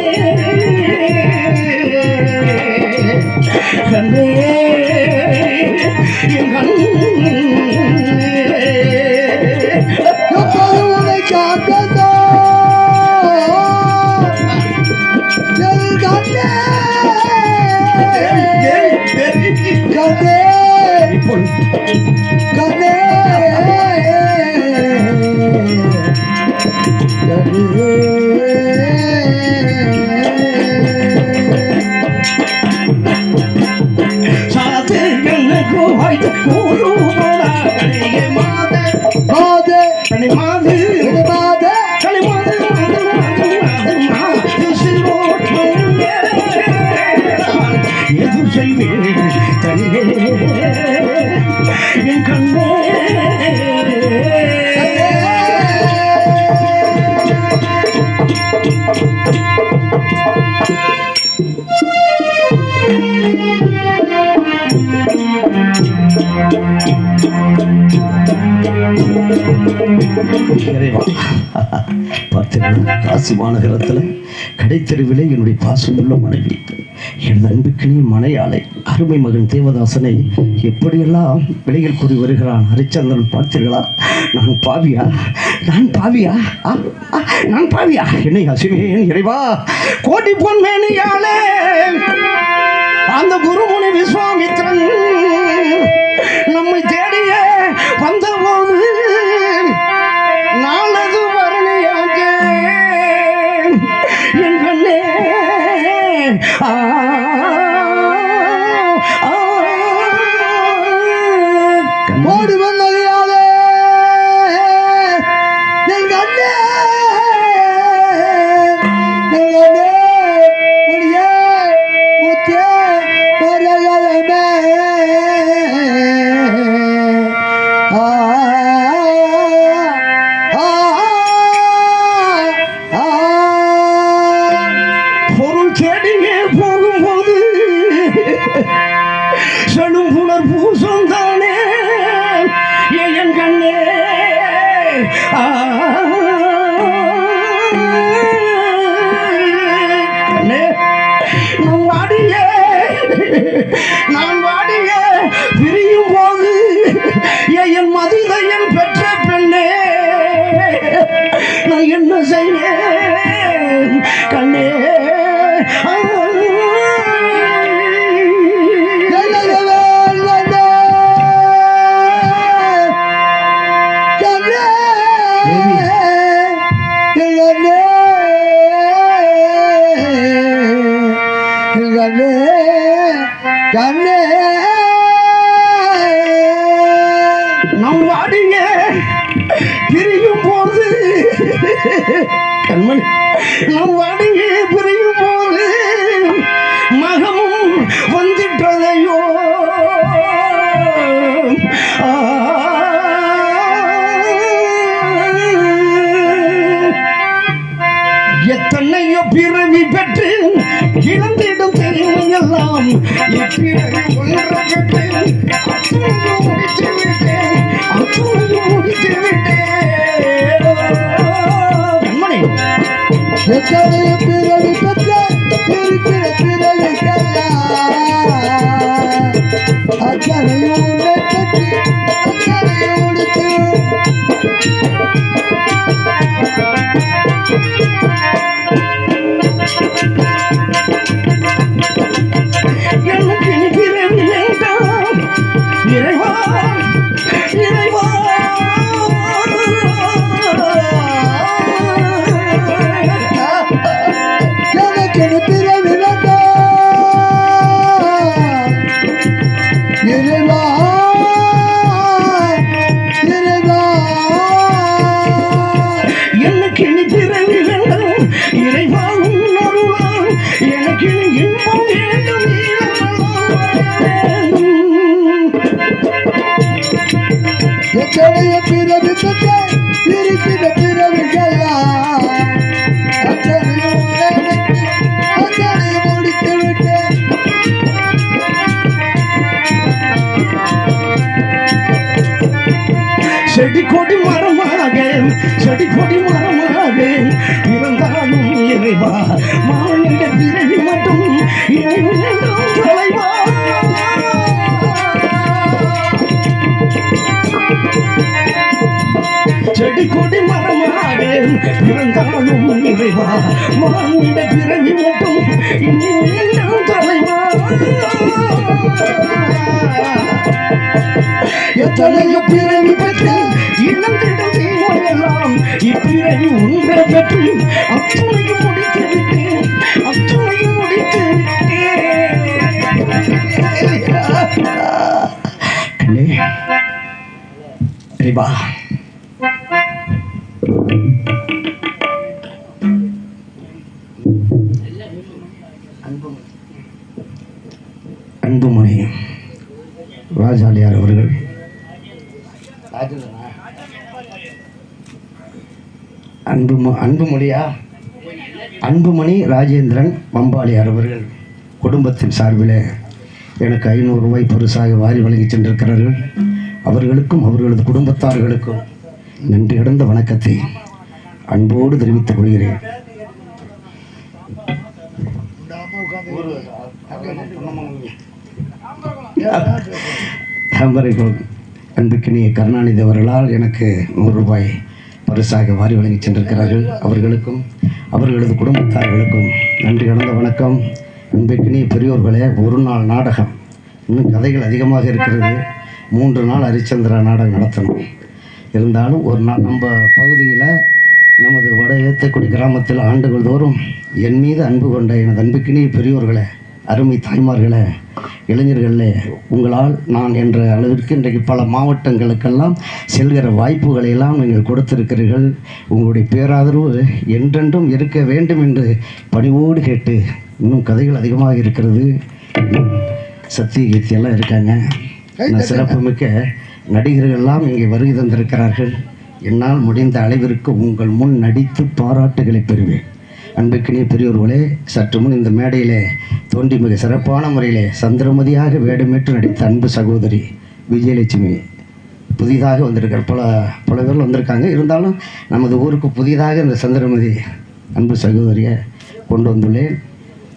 கண்ணே என் கண்ணே உன்னை காத்தனோ இறைவா, பார்த்தீங்களா, காசி மாநகரத்தில் கடைத்தெருவிலே என்னுடைய பாசமுள்ள மனைவி, எனது அன்புக்கினிய மனையாளை அருமை மகன் தேவதாசனை எப்படியெல்லாம் விலைகள் கூறி வருகிறான் ஹரிச்சந்திரன். பார்த்தீர்களா, நான் பாவியா, நான் பாவியா, நான் பாவியா, என்னை அசுவேன் இறைவா. கோடி பொன் மேனியாளே அந்த குருமுனி விஸ்வாமித்திரன் நம்மை தேடிய வந்தபோது நாளது வரணியாக என் கண்ணே ஓடி வந்ததையாலே என் கண்ணே, என் கண்ணே, முடியே, முத்தே, மரகதமே. பொருள் தேடியே போகும்போது செடும் புலர் பூசம் தானே என் கண்ணே. கண்ணே, நான் வாடிய பிரியும் போது என் மதிதையன் பெற்ற பெண்ணே, நான் என்ன செய்வேன் கண்ணே. கண்ணே, நம் வாடிய பிரியும் போது கண்மணி, நம் வாடிய பிரியும் போது மகமும் வந்துட்டதையோ. எத்தனையோ பிறவி பெற்று இழந்திடும் தெய்வமெல்லாம் எப்பிறவி ஒன்றை பெற்று அத்துணையும் முடித்து விட்டேன், அத்துணையும் முடித்து விட்டேன். கண்மணி, எத்தனையோ பிறவி பெற்ற இருக்கிற பிறவிக்கெல்லாம் அத்தனையும் உன்னை பெற்று அத்தனையும் முடித்து. எனக்கு நீ பிறவி வேண்டாம் இறைவா, இறைவா. எனக்கு பிறவி வேண்டாம் இறைவா, இறைவா. எனக்கு நீ பிறவி வேண்டாம் இறைவா, உன்னருளால் எனக்கு நீ இன்பம் வேண்டும். எத்தனையோ பிறவி பெற்ற இருக்கிற பிறவிக்கெல்லாம் அத்தனையும் உன்னை பெற்று அத்தனையும் முடித்து விட்டேன். செடி கொடி மரமாக, செடி கொடி மரமாக இருந்தாலும் இறைவா, மானிட பிறவி மட்டும் இறைவன் தலைவா. செடி கொடி மரமாக இருந்தாலும் இறைவா, மானிட பிறவி மட்டும் இறைவன் தலைவா. எத்தனையோ பிறவி பெற்று இழந்திடும் தீமையெல்லாம் இப்பிறவி ஒன்றை பெற்று அத்துணையும் முடித்து விட்டேன், அத்துணையும் முடித்து விட்டேன். இறைவா, அன்புமணி ராஜாலியார் அவர்கள், அன்புமொழியா, அன்புமணி ராஜேந்திரன் வம்பாளியார் அவர்கள் குடும்பத்தின் சார்பில் எனக்கு 500 ரூபாய் பரிசாக வாரி வழங்கி சென்றிருக்கிறார்கள். அவர்களுக்கும் அவர்களது குடும்பத்தார்களுக்கும் நன்றி கடந்த வணக்கத்தை அன்போடு தெரிவித்துக் கொள்கிறேன். அன்புக்கினிய கருணாநிதி அவர்களால் எனக்கு 100 ரூபாய் பரிசாக வாரி வழங்கி சென்றிருக்கிறார்கள். அவர்களுக்கும் அவர்களது குடும்பத்தார்களுக்கும் நன்றி கடந்த வணக்கம். அன்புக்கினிய பெரியோர்களே, ஒரு நாள் நாடகம், இன்னும் கதைகள் அதிகமாக இருக்கிறது. 3 நாள் ஹரிச்சந்திரா நாடகம் நடத்தணும். இருந்தாலும் ஒரு நாள் நம்ம பகுதியில் நமது வட ஏத்தக்குடி கிராமத்தில் ஆண்டுகள் தோறும் என் மீது அன்பு கொண்ட எனது அன்புக்கினிய பெரியோர்களே, அருமை தாய்மார்களே, இளைஞர்களே, உங்களால் நான் என்ற அளவிற்கு இன்றைக்கு பல மாவட்டங்களுக்கெல்லாம் செல்கிற வாய்ப்புகளை எல்லாம் நீங்கள் கொடுத்திருக்கிறீர்கள். உங்களுடைய பேராதரவு என்றென்றும் இருக்க வேண்டும் என்று பணிவோடு கேட்டு, இன்னும் கதைகள் அதிகமாக இருக்கிறது. சத்தியகீர்த்தியெல்லாம் இருக்காங்க. சிறப்புமிக்க நடிகர்கள்லாம் இங்கே வருகை தந்திருக்கிறார்கள். என்னால் முடிந்த அளவிற்கு உங்கள் முன் நடித்து பாராட்டுகளை பெறுவேன். அன்புக்கினிய பெரியோர்களே, சற்று முன் இந்த மேடையிலே தோன்றி மிக சிறப்பான முறையிலே சந்திரமதியாக வேடமேற்று நடித்த அன்பு சகோதரி விஜயலட்சுமி புதிதாக வந்திருக்கார். பல பேர் வந்திருக்காங்க. இருந்தாலும் நமது ஊருக்கு புதிதாக இந்த சந்திரமதி அன்பு சகோதரியை கொண்டு வந்துள்ளேன்.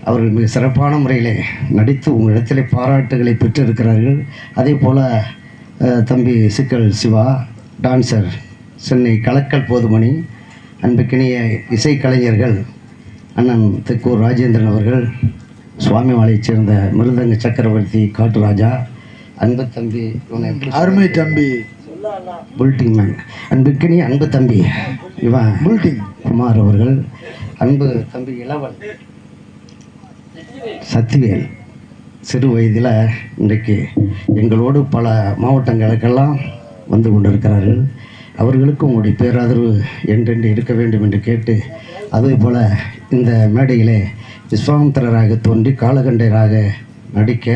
அவர்கள் மிக சிறப்பான முறையிலே நடித்து உங்களிடத்திலே பாராட்டுகளை பெற்றிருக்கிறார்கள். அதே போல் தம்பி சிக்கல் சிவா டான்சர், சென்னை கலக்கல் போதுமணி, அன்புக்கினிய இசைக்கலைஞர்கள் அண்ணன் தெக்கூர் ராஜேந்திரன் அவர்கள், சுவாமிமலையைச் சேர்ந்த மிருதங்க சக்கரவர்த்தி காட்டுராஜா, அன்பு தம்பி அருமை தம்பி புல்டிங் மேன், அன்புக்கினிய அன்பு தம்பி இவன் புல்டிங் குமார் அவர்கள், அன்பு தம்பி இளவல் சத்திவேல், சிறு வயதில் இன்றைக்கு எங்களோடு பல மாவட்டங்களுக்கெல்லாம் வந்து கொண்டிருக்கிறார்கள். அவர்களுக்கும் உங்களுடைய பேராதரவு என்றென்று இருக்க வேண்டும் என்று கேட்டு, அதே போல் இந்த மேடையிலே விஸ்வாமித்திரராக தோன்றி காலகண்டராக நடிக்க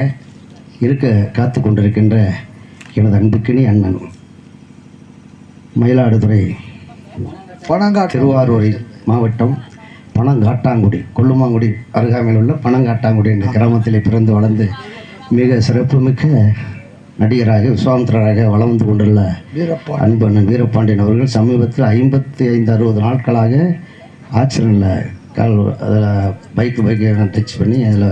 இருக்க காத்து கொண்டிருக்கின்ற எனது அன்புக்கினி அண்ணன் மயிலாடுதுறை திருவாரூர் மாவட்டம் பனங்காட்டாங்குடி, கொல்லுமாங்குடி அருகாமையில் உள்ள பனங்காட்டாங்குடி என்ற கிராமத்திலே பிறந்து வளர்ந்து மிக சிறப்புமிக்க நடிகராக விஸ்வாமித்திரராக வளர்ந்து கொண்டுள்ள அன்பு அண்ணன் வீரபாண்டியன் அவர்கள் சமீபத்தில் 55-60 நாட்களாக ஆக்சிடென்ட்டில் கால் அதில் பைக்கு டச் பண்ணி அதில்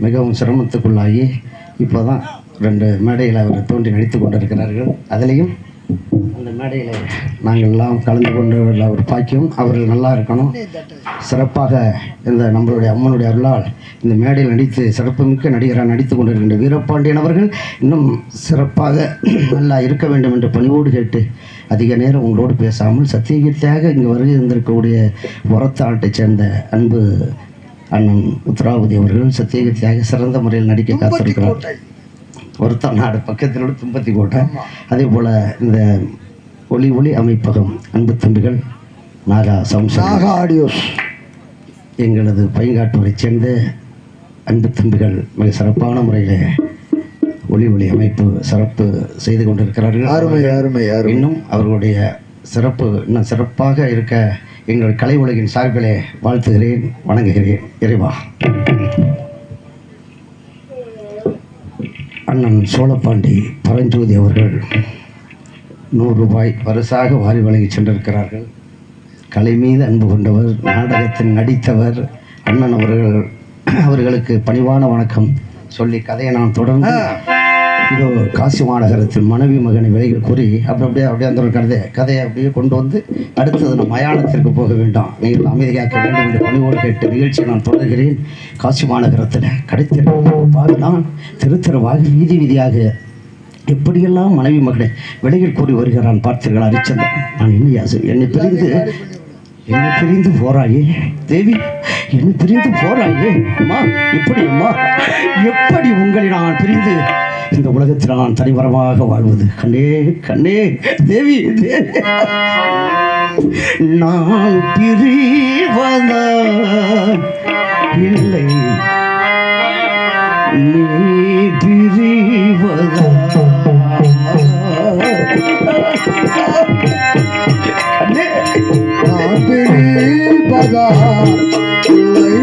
மிகவும் சிரமத்துக்குள்ளாகி இப்போ தான் 2 மேடையில் அவர் தோன்றி நடித்து கொண்டிருக்கிறார்கள். அதிலையும் அந்த மேடையில் நாங்கள் எல்லாம் கலந்து கொண்டு ஒரு பாக்கியம். அவர்கள் நல்லா இருக்கணும். சிறப்பாக இந்த நம்மளுடைய அம்மனுடைய அருளால் இந்த மேடையில் நடித்து சிறப்புமிக்க நடிகராக நடித்து கொண்டிருக்கின்ற வீரபாண்டியன் அவர்கள் இன்னும் சிறப்பாக நல்லா இருக்க வேண்டும் என்று பணிவோடு கேட்டு, அதிக நேரம் உங்களோடு பேசாமல் சத்தியகீர்த்தியாக இங்கே வருகை இருந்திருக்கக்கூடிய உரத்தாட்டைச் சேர்ந்த அன்பு அண்ணன் உத்ராவதி அவர்கள் சத்தியகீர்த்தியாக சிறந்த முறையில் நடிக்க காத்திருக்கிறார். ஒருத்தர் நாடு பக்கத்திலோடு தும்பத்தி கோட்டை. அதே போல் இந்த ஒளி அமைப்பகம் அன்பு தம்பிகள் நாகா ஆடியோஸ், எங்களது பைங்காட்டூரைச் சேர்ந்த அன்பு தம்பிகள் மிக சிறப்பான முறையில் ஒளி அமைப்பு சிறப்பு செய்து கொண்டிருக்கிறார்கள். அருமை. இன்னும் அவர்களுடைய சிறப்பு இன்னும் சிறப்பாக இருக்க எங்களுடைய கலை உலகின் சார்பிலே வாழ்த்துகிறேன், வணங்குகிறேன். இறைவா. அண்ணன் சோழப்பாண்டி பரஞ்சோதி அவர்கள் 100 ரூபாய் பரிசாக வாரி வழங்கி சென்றிருக்கிறார்கள். கலை மீது அன்பு கொண்டவர், நாடகத்தில் நடித்தவர் அண்ணன் அவர்களுக்கு பணிவான வணக்கம் சொல்லி கதையை நான் தொடர்ந்து இதோ காசி மாநகரத்தில் மனைவி மகனை விலைகள் கூறி அப்படியே அந்த ஒரு கதையை அப்படியே கொண்டு வந்து அடுத்தது நம்ம மயானத்திற்கு போக வேண்டாம், நீங்கள் அமைதி காக்க வேண்டும் என்று பணிவோடு கேட்டு நிகழ்ச்சியை நான் தொடர்கிறேன். காசி மாநகரத்தில் கடைத்தெரு நான் திருத்தரவாக வீதியாக எப்படியெல்லாம் மனைவி மகனை விலைகள் கூறி வருகிறான் பார்த்தீர்களா ஹரிச்சந்திரன்? நான் இல்லையா என்னை பிரிந்து போறாயே தேவி, என்னை பிரிந்து போறாயே அம்மா, இப்படி அம்மா, எப்படி உங்களை நான் பிரிந்து இந்த உலகத்தில் நான் தனிவரமாக வாழ்வது? கண்ணே தேவி, நான் பிரிவதா இல்லை, நீ பிரிவதா? பிரிவதா இல்லை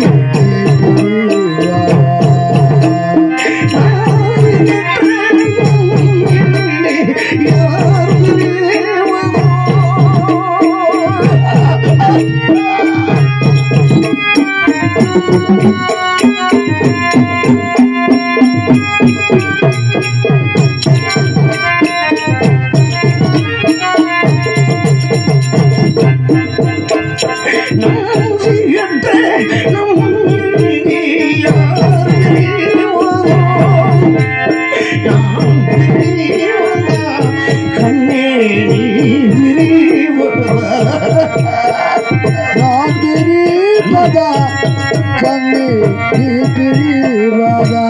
நன்றியற்ற நம்மை யார் பிரிவாரோ? நான் பிரிவதா கண்ணே நீ பிரிவதா? நான் பிரிவதா கண்ணே நீ பிரிவதா?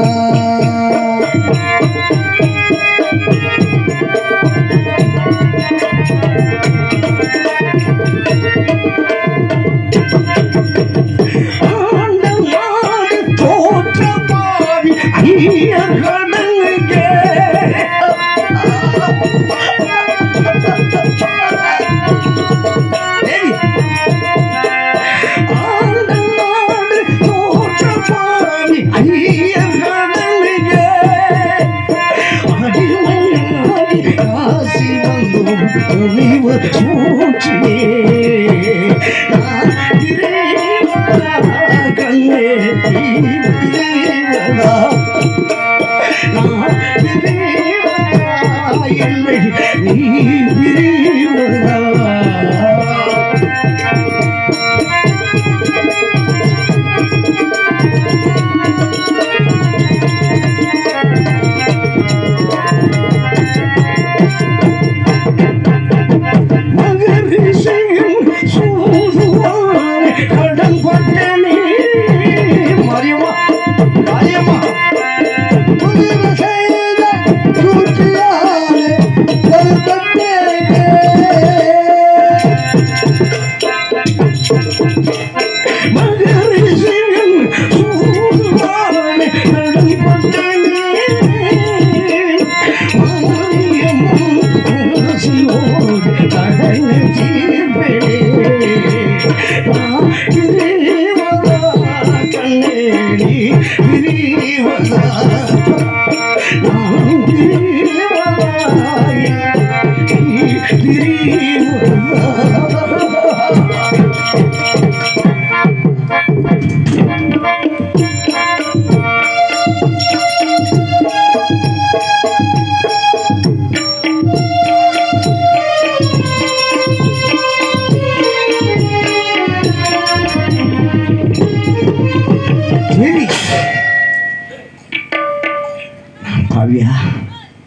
பாவியா,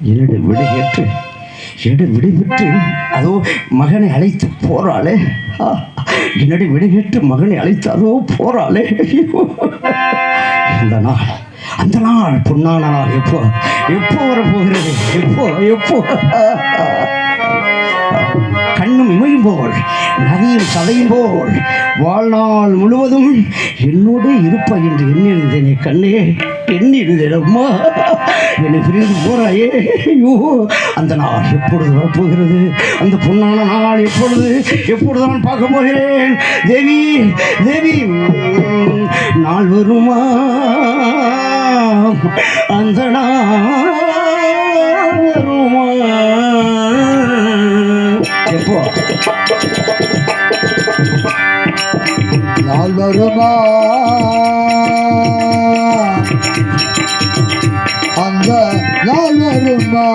என்னுடைய விடையேற்று என்னுடைய விடைபெற்று அதோ மகனை அழைத்து போறாளே, என்னுடைய விடையேற்று மகனை அழைத்து அதோ போறாளே. இந்த நாள், அந்த நாள் பொன்னான நாள் எப்போ எப்போ வரப்போகிறது? எப்போ எப்போ? கண்ணும் இமையும் போல் நதியும் சதையும் போல் வாழ்நாள் முழுவதும் என்னோடு இருப்பா என்று எண்ணியிருந்தேனே கண்ணே, எண்ணியிருந்தேன் அம்மா. என்னை பிரிந்து போறாயே. ஐயோ, அந்த நாள் எப்பொழுது வரப்போகிறது? அந்த பொன்னான நாள் எப்பொழுது நான் பார்க்க போகிறேன்? தேவி தேவி, நாள் வருமா? அந்த நாள் வருமா? எப்போ நாள் வருமா? அந்த நாள் வருமா?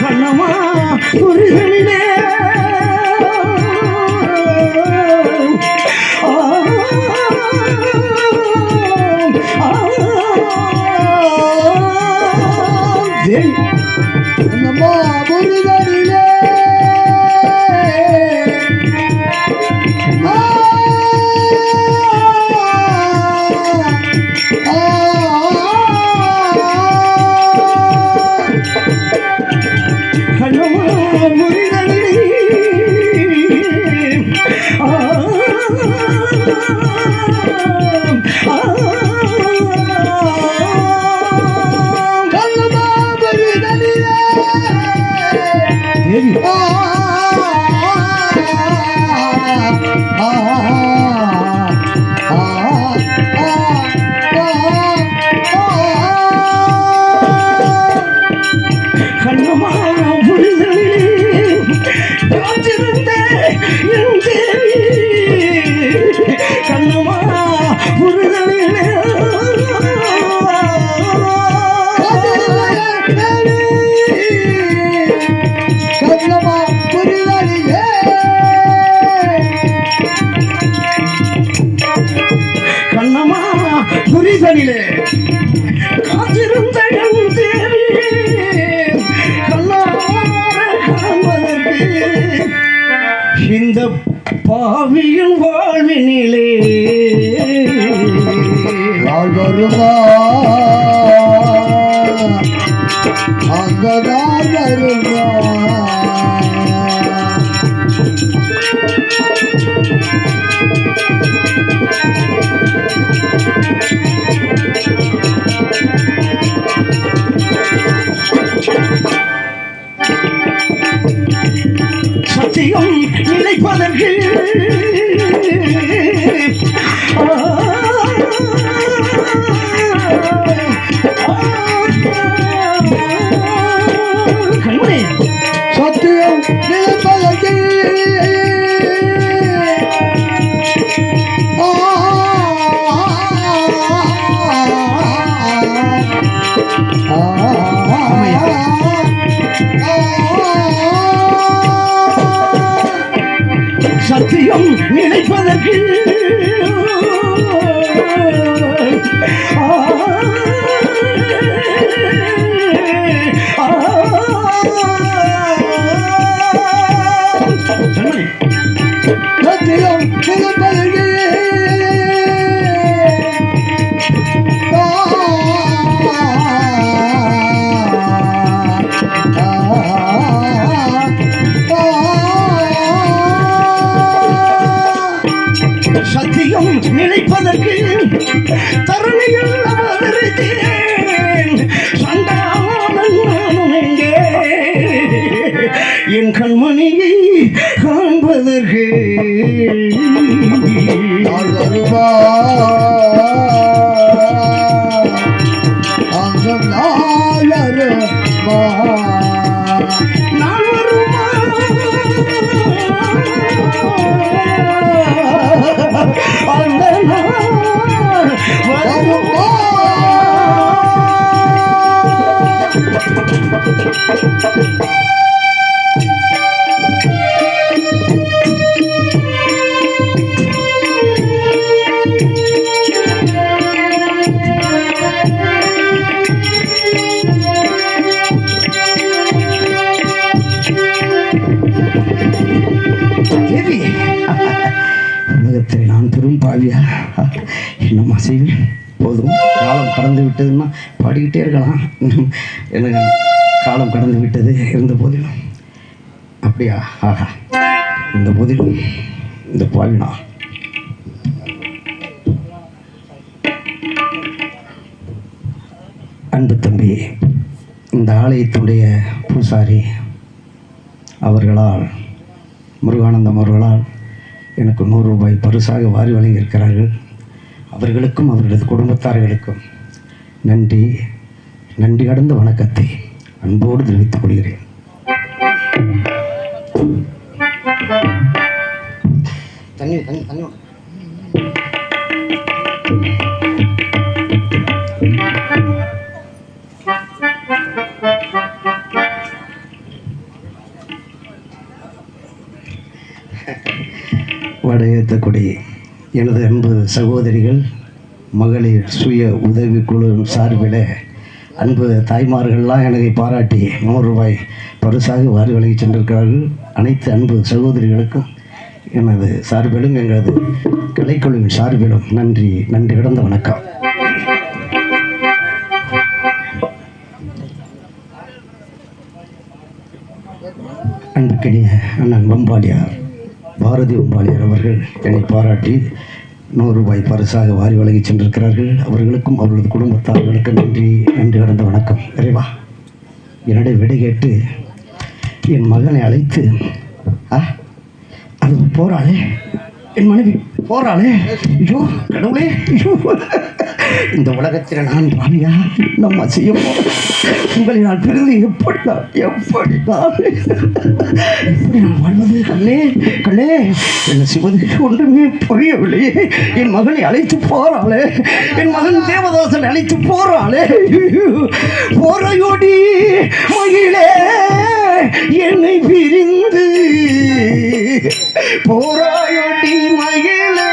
கண்ணமா புரிகளிலே என்னம்மா முருகனிலே மடியிலே காத்திருந்த என் தேவி கண்ணார காண்பதற்கு இந்த பாவியின் வாழ்வினிலே வருமா அங்கதான் வருமா சத்தியம் நிலைப்பதற்கு கண்மணி சத்தியம் நிலைப்பதற்கு சத்தியம் நிலைப்பதற்கு சத்தியம் நிலைப்பதற்கு சத்தியம் நிலைப்பதற்கு தருணியில் அவதரித்தேன் சண்டாளன் நானும் எங்கே என் கண்மணியை காண்பதற்கு வருமா அங்கதான் வருமா நான் வருமா அந்த நாள் வருமா தேவி உலகத்தில் நான் பெரும் பாவியா என்னம்மா செய்வேன் போதும் காலம் கடந்து விட்டதுன்னா பாடிக்கிட்டே இருக்கலாம் எனக்கு காலம் கடந்து விட்டது இருந்த போதிலும் அப்படியா ஆஹா இந்த போதிலும் இந்த பாவினா அன்பு தம்பி இந்த ஆலயத்துடைய பூசாரி அவர்களால் முருகானந்தம் அவர்களால் எனக்கு 100 ரூபாய் பரிசாக வாரி வழங்கியிருக்கிறார்கள். அவர்களுக்கும் அவர்களது குடும்பத்தார்களுக்கும் நன்றி கடந்த வணக்கத்தை அன்போடு தெரிவித்துக் கொள்கிறேன். தண்ணி தண்ணி தண்ணி வடையேற்றக்கூடிய எனது அன்பு சகோதரிகள் மகளிர் சுய உதவி குழு சார்பில் அன்பு தாய்மார்கள்லாம் எனக்கு பாராட்டி 100 ரூபாய் பரிசாக வாரி வழங்கி சென்றிருக்கிறார்கள். அனைத்து அன்பு சகோதரிகளுக்கும் எனது சார்பிலும் எங்களது கலைக்குழுவின் சார்பிலும் நன்றி கடந்த வணக்கம். அன்புக்கினிய அண்ணன் வம்பாளியார் பாரதி வம்பாளியார் அவர்கள் என்னை பாராட்டி 100 ரூபாய் பரிசாக வாரி வழங்கி சென்றிருக்கிறார்கள். அவர்களுக்கும் அவர்களது குடும்பத்தார்களுக்கு நன்றி கடந்த வணக்கம். இறைவா, என்னுடைய விடை கேட்டு என் மகனை அழைத்து அது போகிறாளே, என் மனைவி போகிறாளே, ஐயோ கடவுளே, ஐயோ இந்த உலகத்தில் நான் பாவியா நம்ம செய்ய போகிறோம். உங்களை நான் பிரிந்து எப்படி நான் வாழ்வது? கண்ணே என்ன செய்வது ஒன்றுமே புரியவில்லையே. என் மகனை அழைத்து போகிறாளே, என் மகன் தேவதாசன் அழைத்து போகிறாளே, போரையோடி மகிழே என்னை பிரிந்து போராயோடி மகிழே.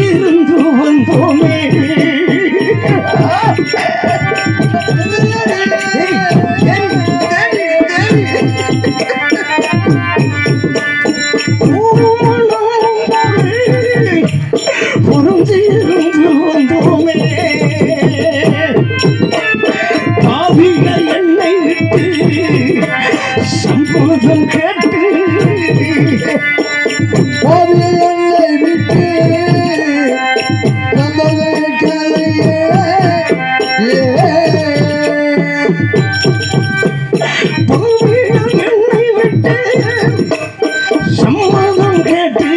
இருந்து வந்தோமே. புரிந்திருந்து வந்தோமே. பாவிக என்னை விட்டு சம்பதம் கேட்டு என்னை விட்டு என்னை விட்டு சம்மதம் கேட்டு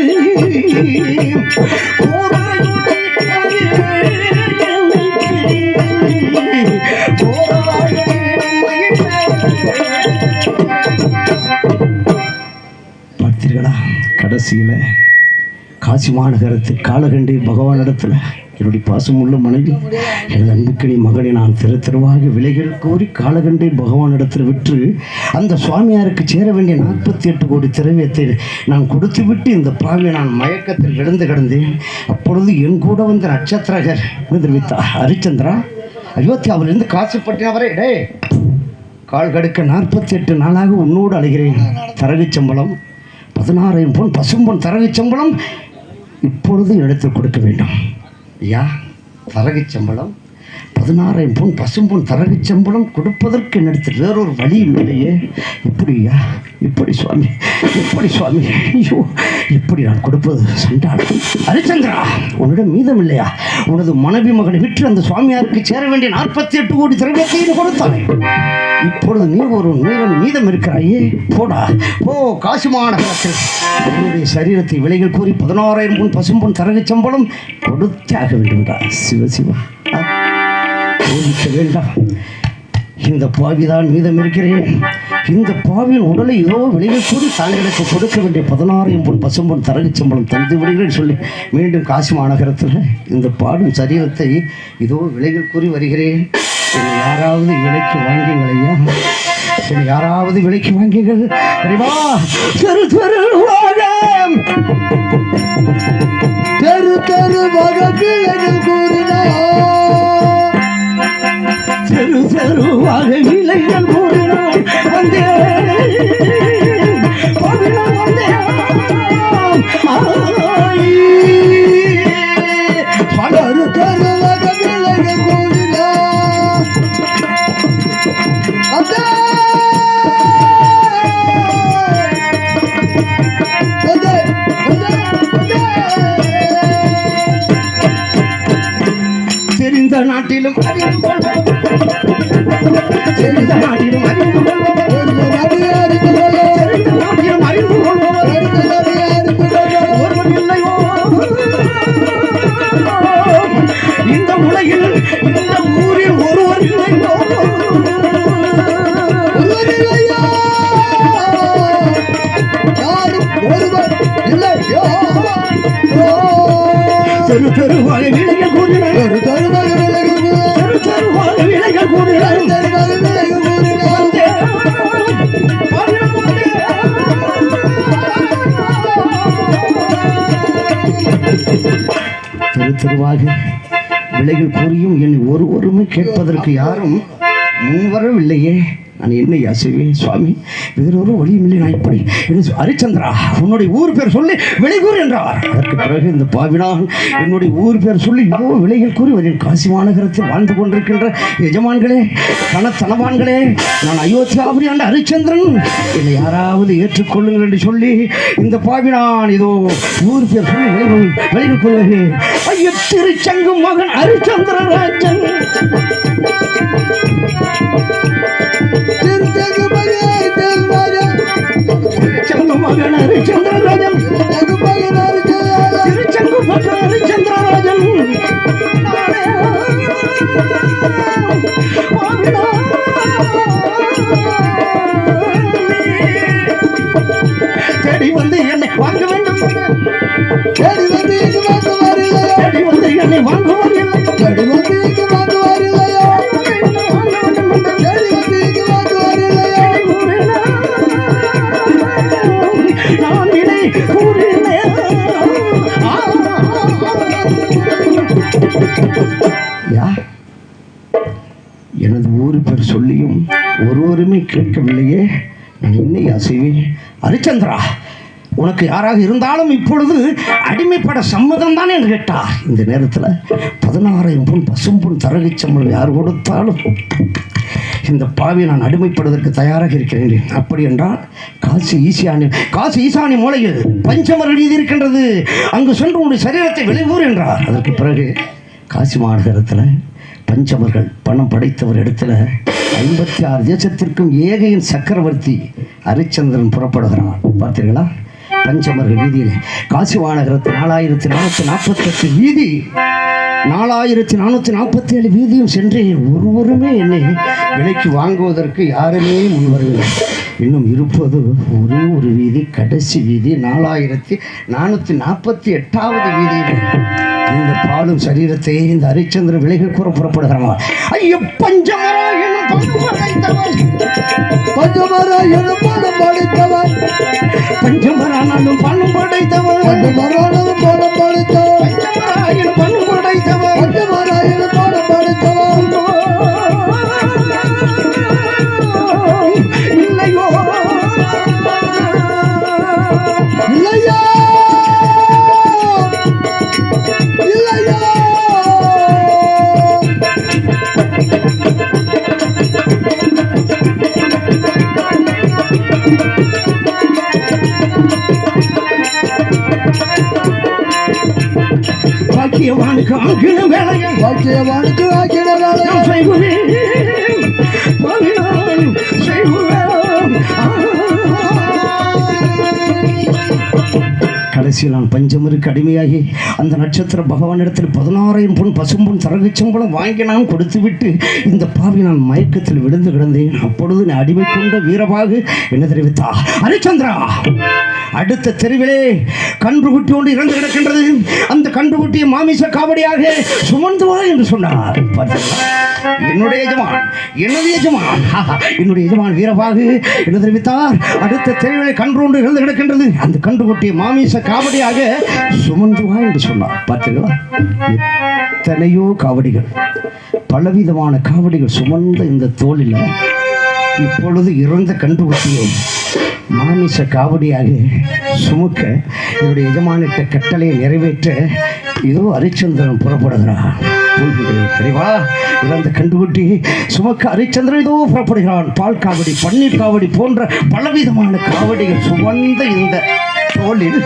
பார்த்தீர்களா, கடைசியில காசி மாநகரத்து காலகண்டி பகவானிடத்தில் என்னுடைய பாசமுள்ள மனைவி எனது அன்புக்கினி மகனை நான் தெரு தெருவாக விலைகள் கோரி காலகண்டை பகவானிடத்தில் விற்று அந்த சுவாமியாருக்கு சேர வேண்டிய 48 கோடி திரவியத்தை நான் கொடுத்து விட்டு இந்த பாவியை நான் மயக்கத்தில் விழுந்து கிடந்தேன். அப்பொழுது என் கூட வந்த நட்சத்திரகர் தெரிவித்தார், ஹரிச்சந்திரா அயோத்தியாவிலிருந்து காசு பட்டினவரே, டே கால் கடுக்க 48 நாளாக உன்னோடு அழைகிறேன். தரகுச் சம்பளம் 16,000 பொன் பசும்பொன் தரகுச் சம்பளம் இப்பொழுது எடுத்து கொடுக்க வேண்டும். ஐயா, தரகுச் சம்பளம் 16,000 பொன் பசும்பொன் தரகுச் சம்பளம் கொடுப்பதற்கு என்னிடத்தில் வேறொரு வழியும் இல்லையே. எப்படியா, எப்படி சுவாமி, எப்படி சுவாமி, ஐயோ எப்படி நான் கொடுப்பது சண்டாளம். ஹரிச்சந்திரா, உன்னிடம் மீதம் இல்லையா? உனது மனைவி மகனை விற்று அந்த சுவாமியாருக்கு சேர வேண்டிய 48 கோடி திரவியத்தையும் கொடுத்தாய். இப்பொழுது நீ ஒரு மீதம் இருக்கிறாயே, போடா போ. காசி மாநகரத்தில் உன்னுடைய சரீரத்தை விலைகள் கூறி 16,000 பொன் பசும்பொன் தரகுச் சம்பளம் கொடுத்தாக வேண்டும் என்றார். சிவசிவா, கோபிக்க வேண்டாம். இந்த பாவிதான் மீதம் இருக்கிறேன். இந்த பாவியின் உடலை ஏதோ விலைகள் கூறி தாங்களுக்கு கொடுக்க வேண்டிய 16,000 பொன் பசும்பொன் தரகுச் சம்பளம் தந்து விடுகிறேன் சொல்லி மீண்டும் காசி மாநகரத்தில் இந்த பாடும் சரீரத்தை இதோ விலைகள் கூறி வருகிறேன். என்னை யாராவது விலைக்கு வாங்கிங்கள் ஐயா, என்னை யாராவது விலைக்கு வாங்கிங்கள். அறிவா, தெரு தெருவாக தெரு தெருவாக பிள்ளைகள் கூறினார். தெரு தெருவாக விலைகள் கூறினார். வந்தேன் வந்தேன் தெரு தெருவாக பிள்ளைகள் கூறினார். தெரிந்த நாட்டிலும் அறிந்து கொள்வோம், தெரிந்த நாட்டிலும் அறிந்து கொள்வோம், தெரிந்த நாட்டிலும் அறிந்து கொள்வோம். ஒருவன் இல்லையோ இந்த உலகில், இந்த ஊரில் ஒருவர் இல்லையோ. தெரு தெருவாக விலைகள் கூறினார். தெரு தெருவாக விலைகள் கூறினார். தெரு தெருவாக விலைகள் கூறியும் என்னை ஒருவருமே கேட்பதற்கு யாரும் முன்வரவில்லையே. நான் என்ன செய்வேன் சுவாமி, வேறொரு வழியும் இல்லை. நான் இப்படி ஹரிச்சந்திரா, உன்னுடைய ஊர் பேர் சொல்லி விலை கூறு என்றார். அதற்கு பிறகு இந்த பாவினால் என்னுடைய ஊர் பேர் சொல்லி இதோ விலைகள் கூறி ஒரு காசி மாநகரத்தில் வாழ்ந்து கொண்டிருக்கின்ற எஜமான்களே, கனத்தனவான்களே, நான் அயோத்தியாபுரி ஆண்ட ஹரிச்சந்திரன், என்னை யாராவது ஏற்றுக்கொள்ளுங்கள் என்று சொல்லி இந்த பாவினான் இதோ ஊர் பேர் சொல்லி விலைகள் கூறுகிறேன். ஐயோ, திருச்செங்கும் மகன் ஹரிச்சந்திர ராஜன், மகன் ஹரிச்சந்திரராஜன், திருச்செங்கு மகன் ஹரிச்சந்திரராஜன், தேடி வந்து என்னை வாங்க வேண்டும், தேடி வந்து என்னை வாங்குவாரில்லை, தேடி வந்து என்னை வாங்குவாரில்லை, தேடி வந்து என்னை வாங்குவாரில்லையோ, தேடி வந்து என்னை வாங்குவாரில்லையோ. நான் விலை கூறினேன். யா, எனது ஊர் பேர் சொல்லியும் ஒருவருமே கேட்கவில்லையே. நான் என்ன செய்வேன்? ஹரிச்சந்திரா, உனக்கு யாராக இருந்தாலும் இப்பொழுது அடிமைப்பட சம்மதம் தானே என்று கேட்டார். இந்த நேரத்தில் 16,000 பொன் பசும்பொன் தரகச்சம்பளம் யார் கொடுத்தாலும் இந்த பாவி நான் அடிமைப்படுவதற்கு தயாராக இருக்கிறேன். அப்படி என்றால் காசி ஈசானி மூலையில் பஞ்சமர் எழுதி இருக்கின்றது, அங்கு சென்று உங்களுடைய சரீரத்தை விளைவூர் என்றார். அதற்கு பிறகு காசி மாநகரத்தில் பஞ்சமர்கள் பணம் படைத்தவர் இடத்துல 56 தேசத்திற்கும் ஏகையின் சக்கரவர்த்தி ஹரிச்சந்திரன் புறப்படுகிறார். பார்த்தீர்களா? பஞ்சமர்கள் வீதியில் காசி மாநகரத்தில் 4448 வீதி, 4447 வீதியும் சென்றேன். ஒருவருமே என்னை விலைக்கு வாங்குவதற்கு யாருமே முன்வரவில்லை. இன்னும் இருப்பது ஒரே ஒரு வீதி, கடைசி வீதி 4448வது வீதியில் இந்த பாலும் சரீரத்தை இந்த ஹரிச்சந்திரன் விலைகள் கூற புறப்படுகிறான். ஐயோ, பஞ்சமரா எனும் பணம் படைத்தவன், பஞ்சமரானாலும் பணம் படைத்தவன், பஞ்சமரானாலும் பணம் படைத்தவன், பஞ்சமரானாலும் பணம் படைத்தவன், பஞ்சமராயனும் பணம் படைத்தவன், பஞ்சமராயனும் பணம் படைத்தவன். இல்லையோ இல்லையா இல்லையா பாக்கியவானுக்கு ஆகின வேலையை, பாக்கியவானுக்கு ஆகின வேலையை செய்குவேன், கடைசியில் நான் பஞ்சமருக்கு அடிமையாகி அந்த நட்சத்திர பகவானிடத்தில் 16,000 பொன் பசும்பொன் தரகச்சம்பளம் வாங்கி நான் கொடுத்துவிட்டு இந்த பாவி நான் மயக்கத்தில் விழுந்து கிடந்தேன். அப்பொழுது நான் அடிமை கொண்ட வீரபாகு என்ன தெரிவித்தா? ஹரிச்சந்திரா, அடுத்த தெருவிலே கன்றுகுட்டி ஒன்று இறந்து கிடக்கின்றது, அந்த கன்றுகுட்டியை மாமிச காவடியாக சுமந்து வா என்று சொன்னார். என்னுடைய எஜமான் வீரபாகு என்ன தெரிவித்தார்? அடுத்த தெருவிலே கன்று ஒன்று இறந்து கிடக்கின்றது, அந்த கன்றுகுட்டியை மாமிச காவடியாக சுமந்து வா என்று சொன்னார். பார்த்தீர்களா? எத்தனையோ காவடிகள், பலவிதமான காவடிகள் சுமந்த இந்த தோளில் இப்பொழுது இறந்த கன்றுகுட்டியை மாமிச காவடியாக சுமக்க என்னுடைய எஜமானிட்ட கட்டளையை நிறைவேற்ற இதோ ஹரிச்சந்திரன் புறப்படுகிறான். தெரிவா? இறந்த கண்டுகுட்டி சுமக்க ஹரிச்சந்திரன் இதோ புறப்படுகிறான். பால் காவடி, பன்னீர் காவடி போன்ற பலவிதமான காவடிகள் சுமந்த இந்த தோளில்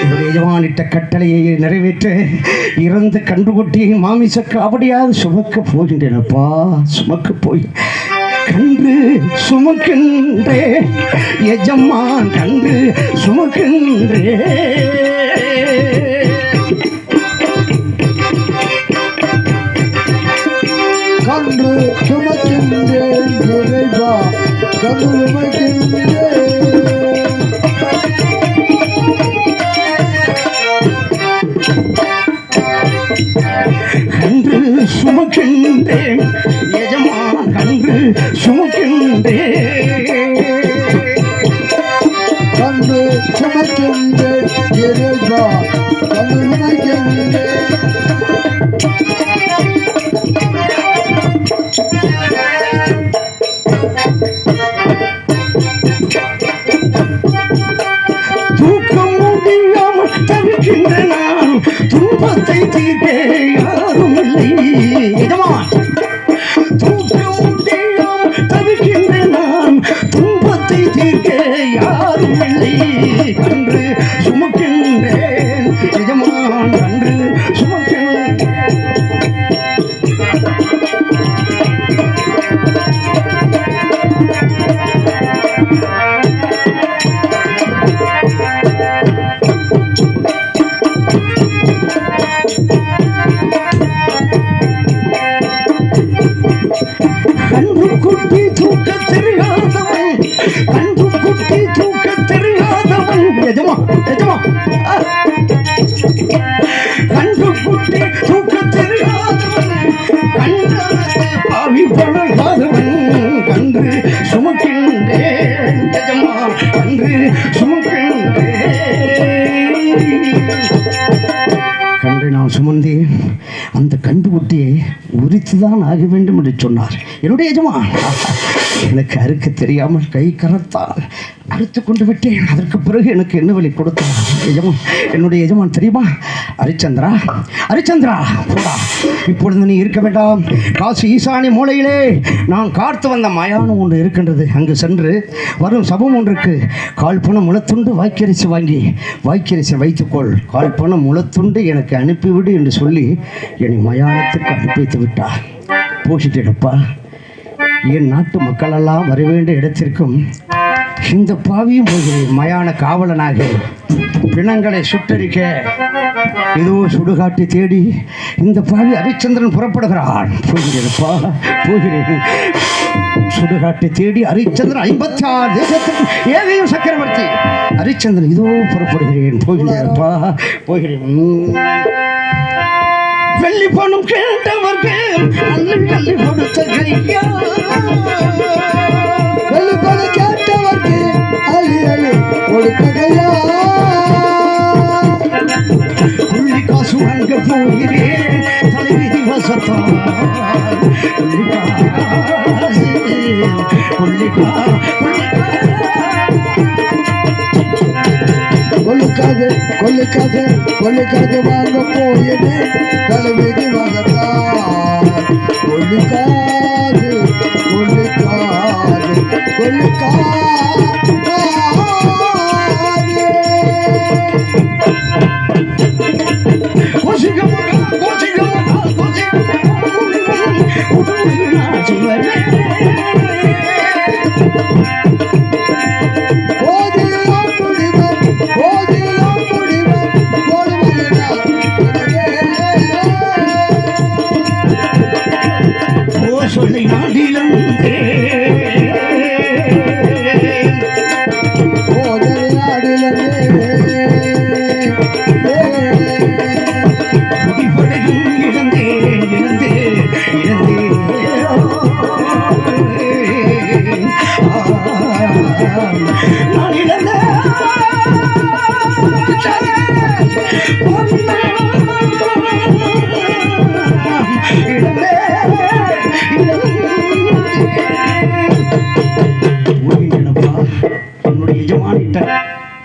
என்னுடைய எஜமானிட்ட கட்டளையை நிறைவேற்ற இறந்த கண்டுகுட்டியை மாமிச காவடியாக சுமக்க போகின்றனப்பா. சுமக்க போய் கன்று சுமக்கின்றே எஜமான், கன்று சுமக்கின்றே. கன்று சுமக்கின்றேன் இறைவா, கன்று சுமக்கின்றேன். கன்று சுமக்கின்றேன் எஜமான், கன்று சுமக்கின்றேன், கன்று சுமக்கின்றேன் இறைவா, கன்று சுமக்கின்றேன். தூக்கம் முடியாமல் தவிக்கின்ற நான் துன்பத்தை தீர்க்க யாரும் இல்லை எஜமான். தூக்கம் முடியாமல் தவிக்கின்ற நான் துன்பத்தை தீர்க்க யாரும் இல்லை. கன்று சுமக்கின்றேன் எஜமான், கன்று சுமக்கின்றேன். கன்று குட்டி தூக்க தெரியாதவன், கன்று குட்டி தூக்க தெரியாதவன் எஜமா எஜமா. கன்று குட்டி தூக்க தெரியாதவன், கன்று பாவி பழகாதவன், கன்று சுமக்கின்றேன் எஜமா, கன்று சுமக்கின்றேன். கன்றை நான் சுமந்தேன். அந்த கன்று குட்டியை உரித்துதான் ஆக வேண்டும் என்று சொன்னார் என்னுடைய எஜமான். எனக்கு அறுக்க தெரியாமல் கை கரத்தால் அறுத்து கொண்டு விட்டேன். அதற்கு பிறகு எனக்கு என்ன வழி கொடுத்தார் எஜமான், என்னுடைய எஜமான் தெரியுமா? ஹரிச்சந்திரா, ஹரிச்சந்திரா போடா, இப்பொழுது நீ இருக்க வேண்டாம். காசி ஈசானி மூலையிலே நான் காத்து வந்த மயானம் ஒன்று இருக்கின்றது. அங்கு சென்று வரும் சபம் ஒன்றுக்கு கால் பணம் முளத்துண்டு வாய்க்கரிசி வாங்கி வாய்க்கரிசி வைத்துக்கொள், கால் பணம் முளத்துண்டு எனக்கு அனுப்பிவிடு என்று சொல்லி என்னை மயானத்துக்கு அனுப்பி வைத்து விட்டார். போஷிட்டேனப்பா, என் நாட்டு மக்களெல்லாம் வர வேண்டிய இடத்திற்கும் இந்த பாவியும் போகிறேன். மயான காவலனாக பிணங்களை சுட்டரிக்க ஏதோ சுடுகாட்டை தேடி இந்த பாவி ஹரிச்சந்திரன் புறப்படுகிறான். போகிறேன்ப்பா, போகிறேன். சுடுகாட்டை தேடி ஹரிச்சந்திரன் 56 தேசத்துக்கு ஏதையும் சக்கரவர்த்தி ஹரிச்சந்திரன் இதோ புறப்படுகிறேன். போகிறேன்ப்பா, போகிறேன். வெள்ளி பணம் கேட்டவர்கள் அள்ளி அள்ளி கொடுத்த கையா, வெள்ளி பணம் கேட்டவர்க்கு அள்ளி அள்ளி கொடுத்த கையா, புள்ளி காசு வாங்க போகிறேன் தலைவிதி வசத்தான். கொல்லுக்காது கொல்லுக்காது கொல்லுக்காது வாங்க போயது தலைவிதி வகத்தான். கொல்லுக்காது கொல்லுக்காது கொல்லுக்காது. சொல்லி நாடிலும்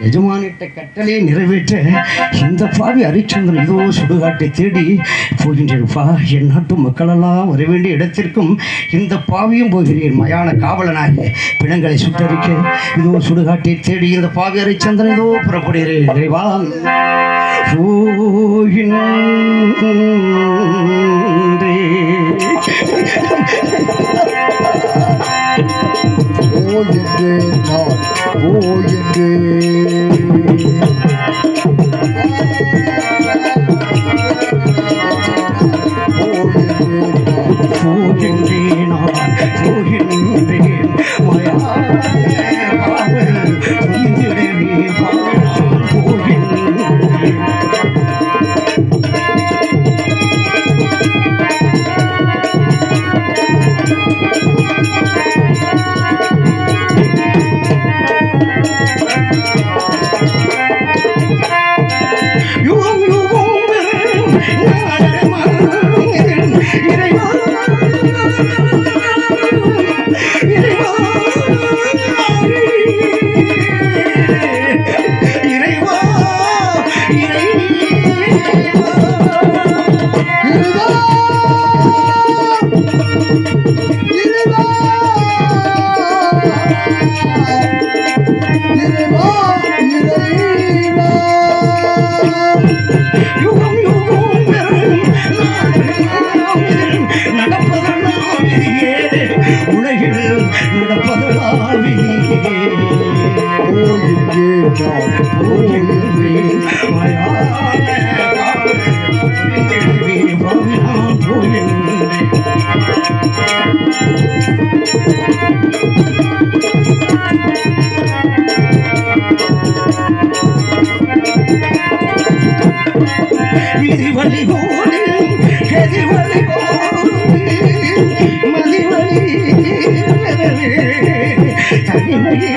எஜமானிட்ட கட்டளையை நிறைவேற்ற இந்த பாவி ஹரிச்சந்திரன் இதோ சுடுகாட்டை தேடி போகின்றேன்ப்பா. என் நாட்டு மக்களெல்லாம் வர வேண்டிய இடத்திற்கும் இந்த பாவியும் போகிறேன். மயான காவலனாக பிணங்களை சுட்டரிக்க இதோ சுடுகாட்டை தேடி இந்த பாவி ஹரிச்சந்திரன் இதோ புறப்படுகிறேன். இறைவா விதிவழி கோடி கதிவழி கோடி மதிவழி தனிமையே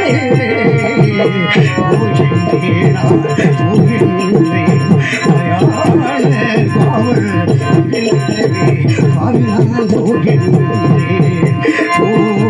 ஓ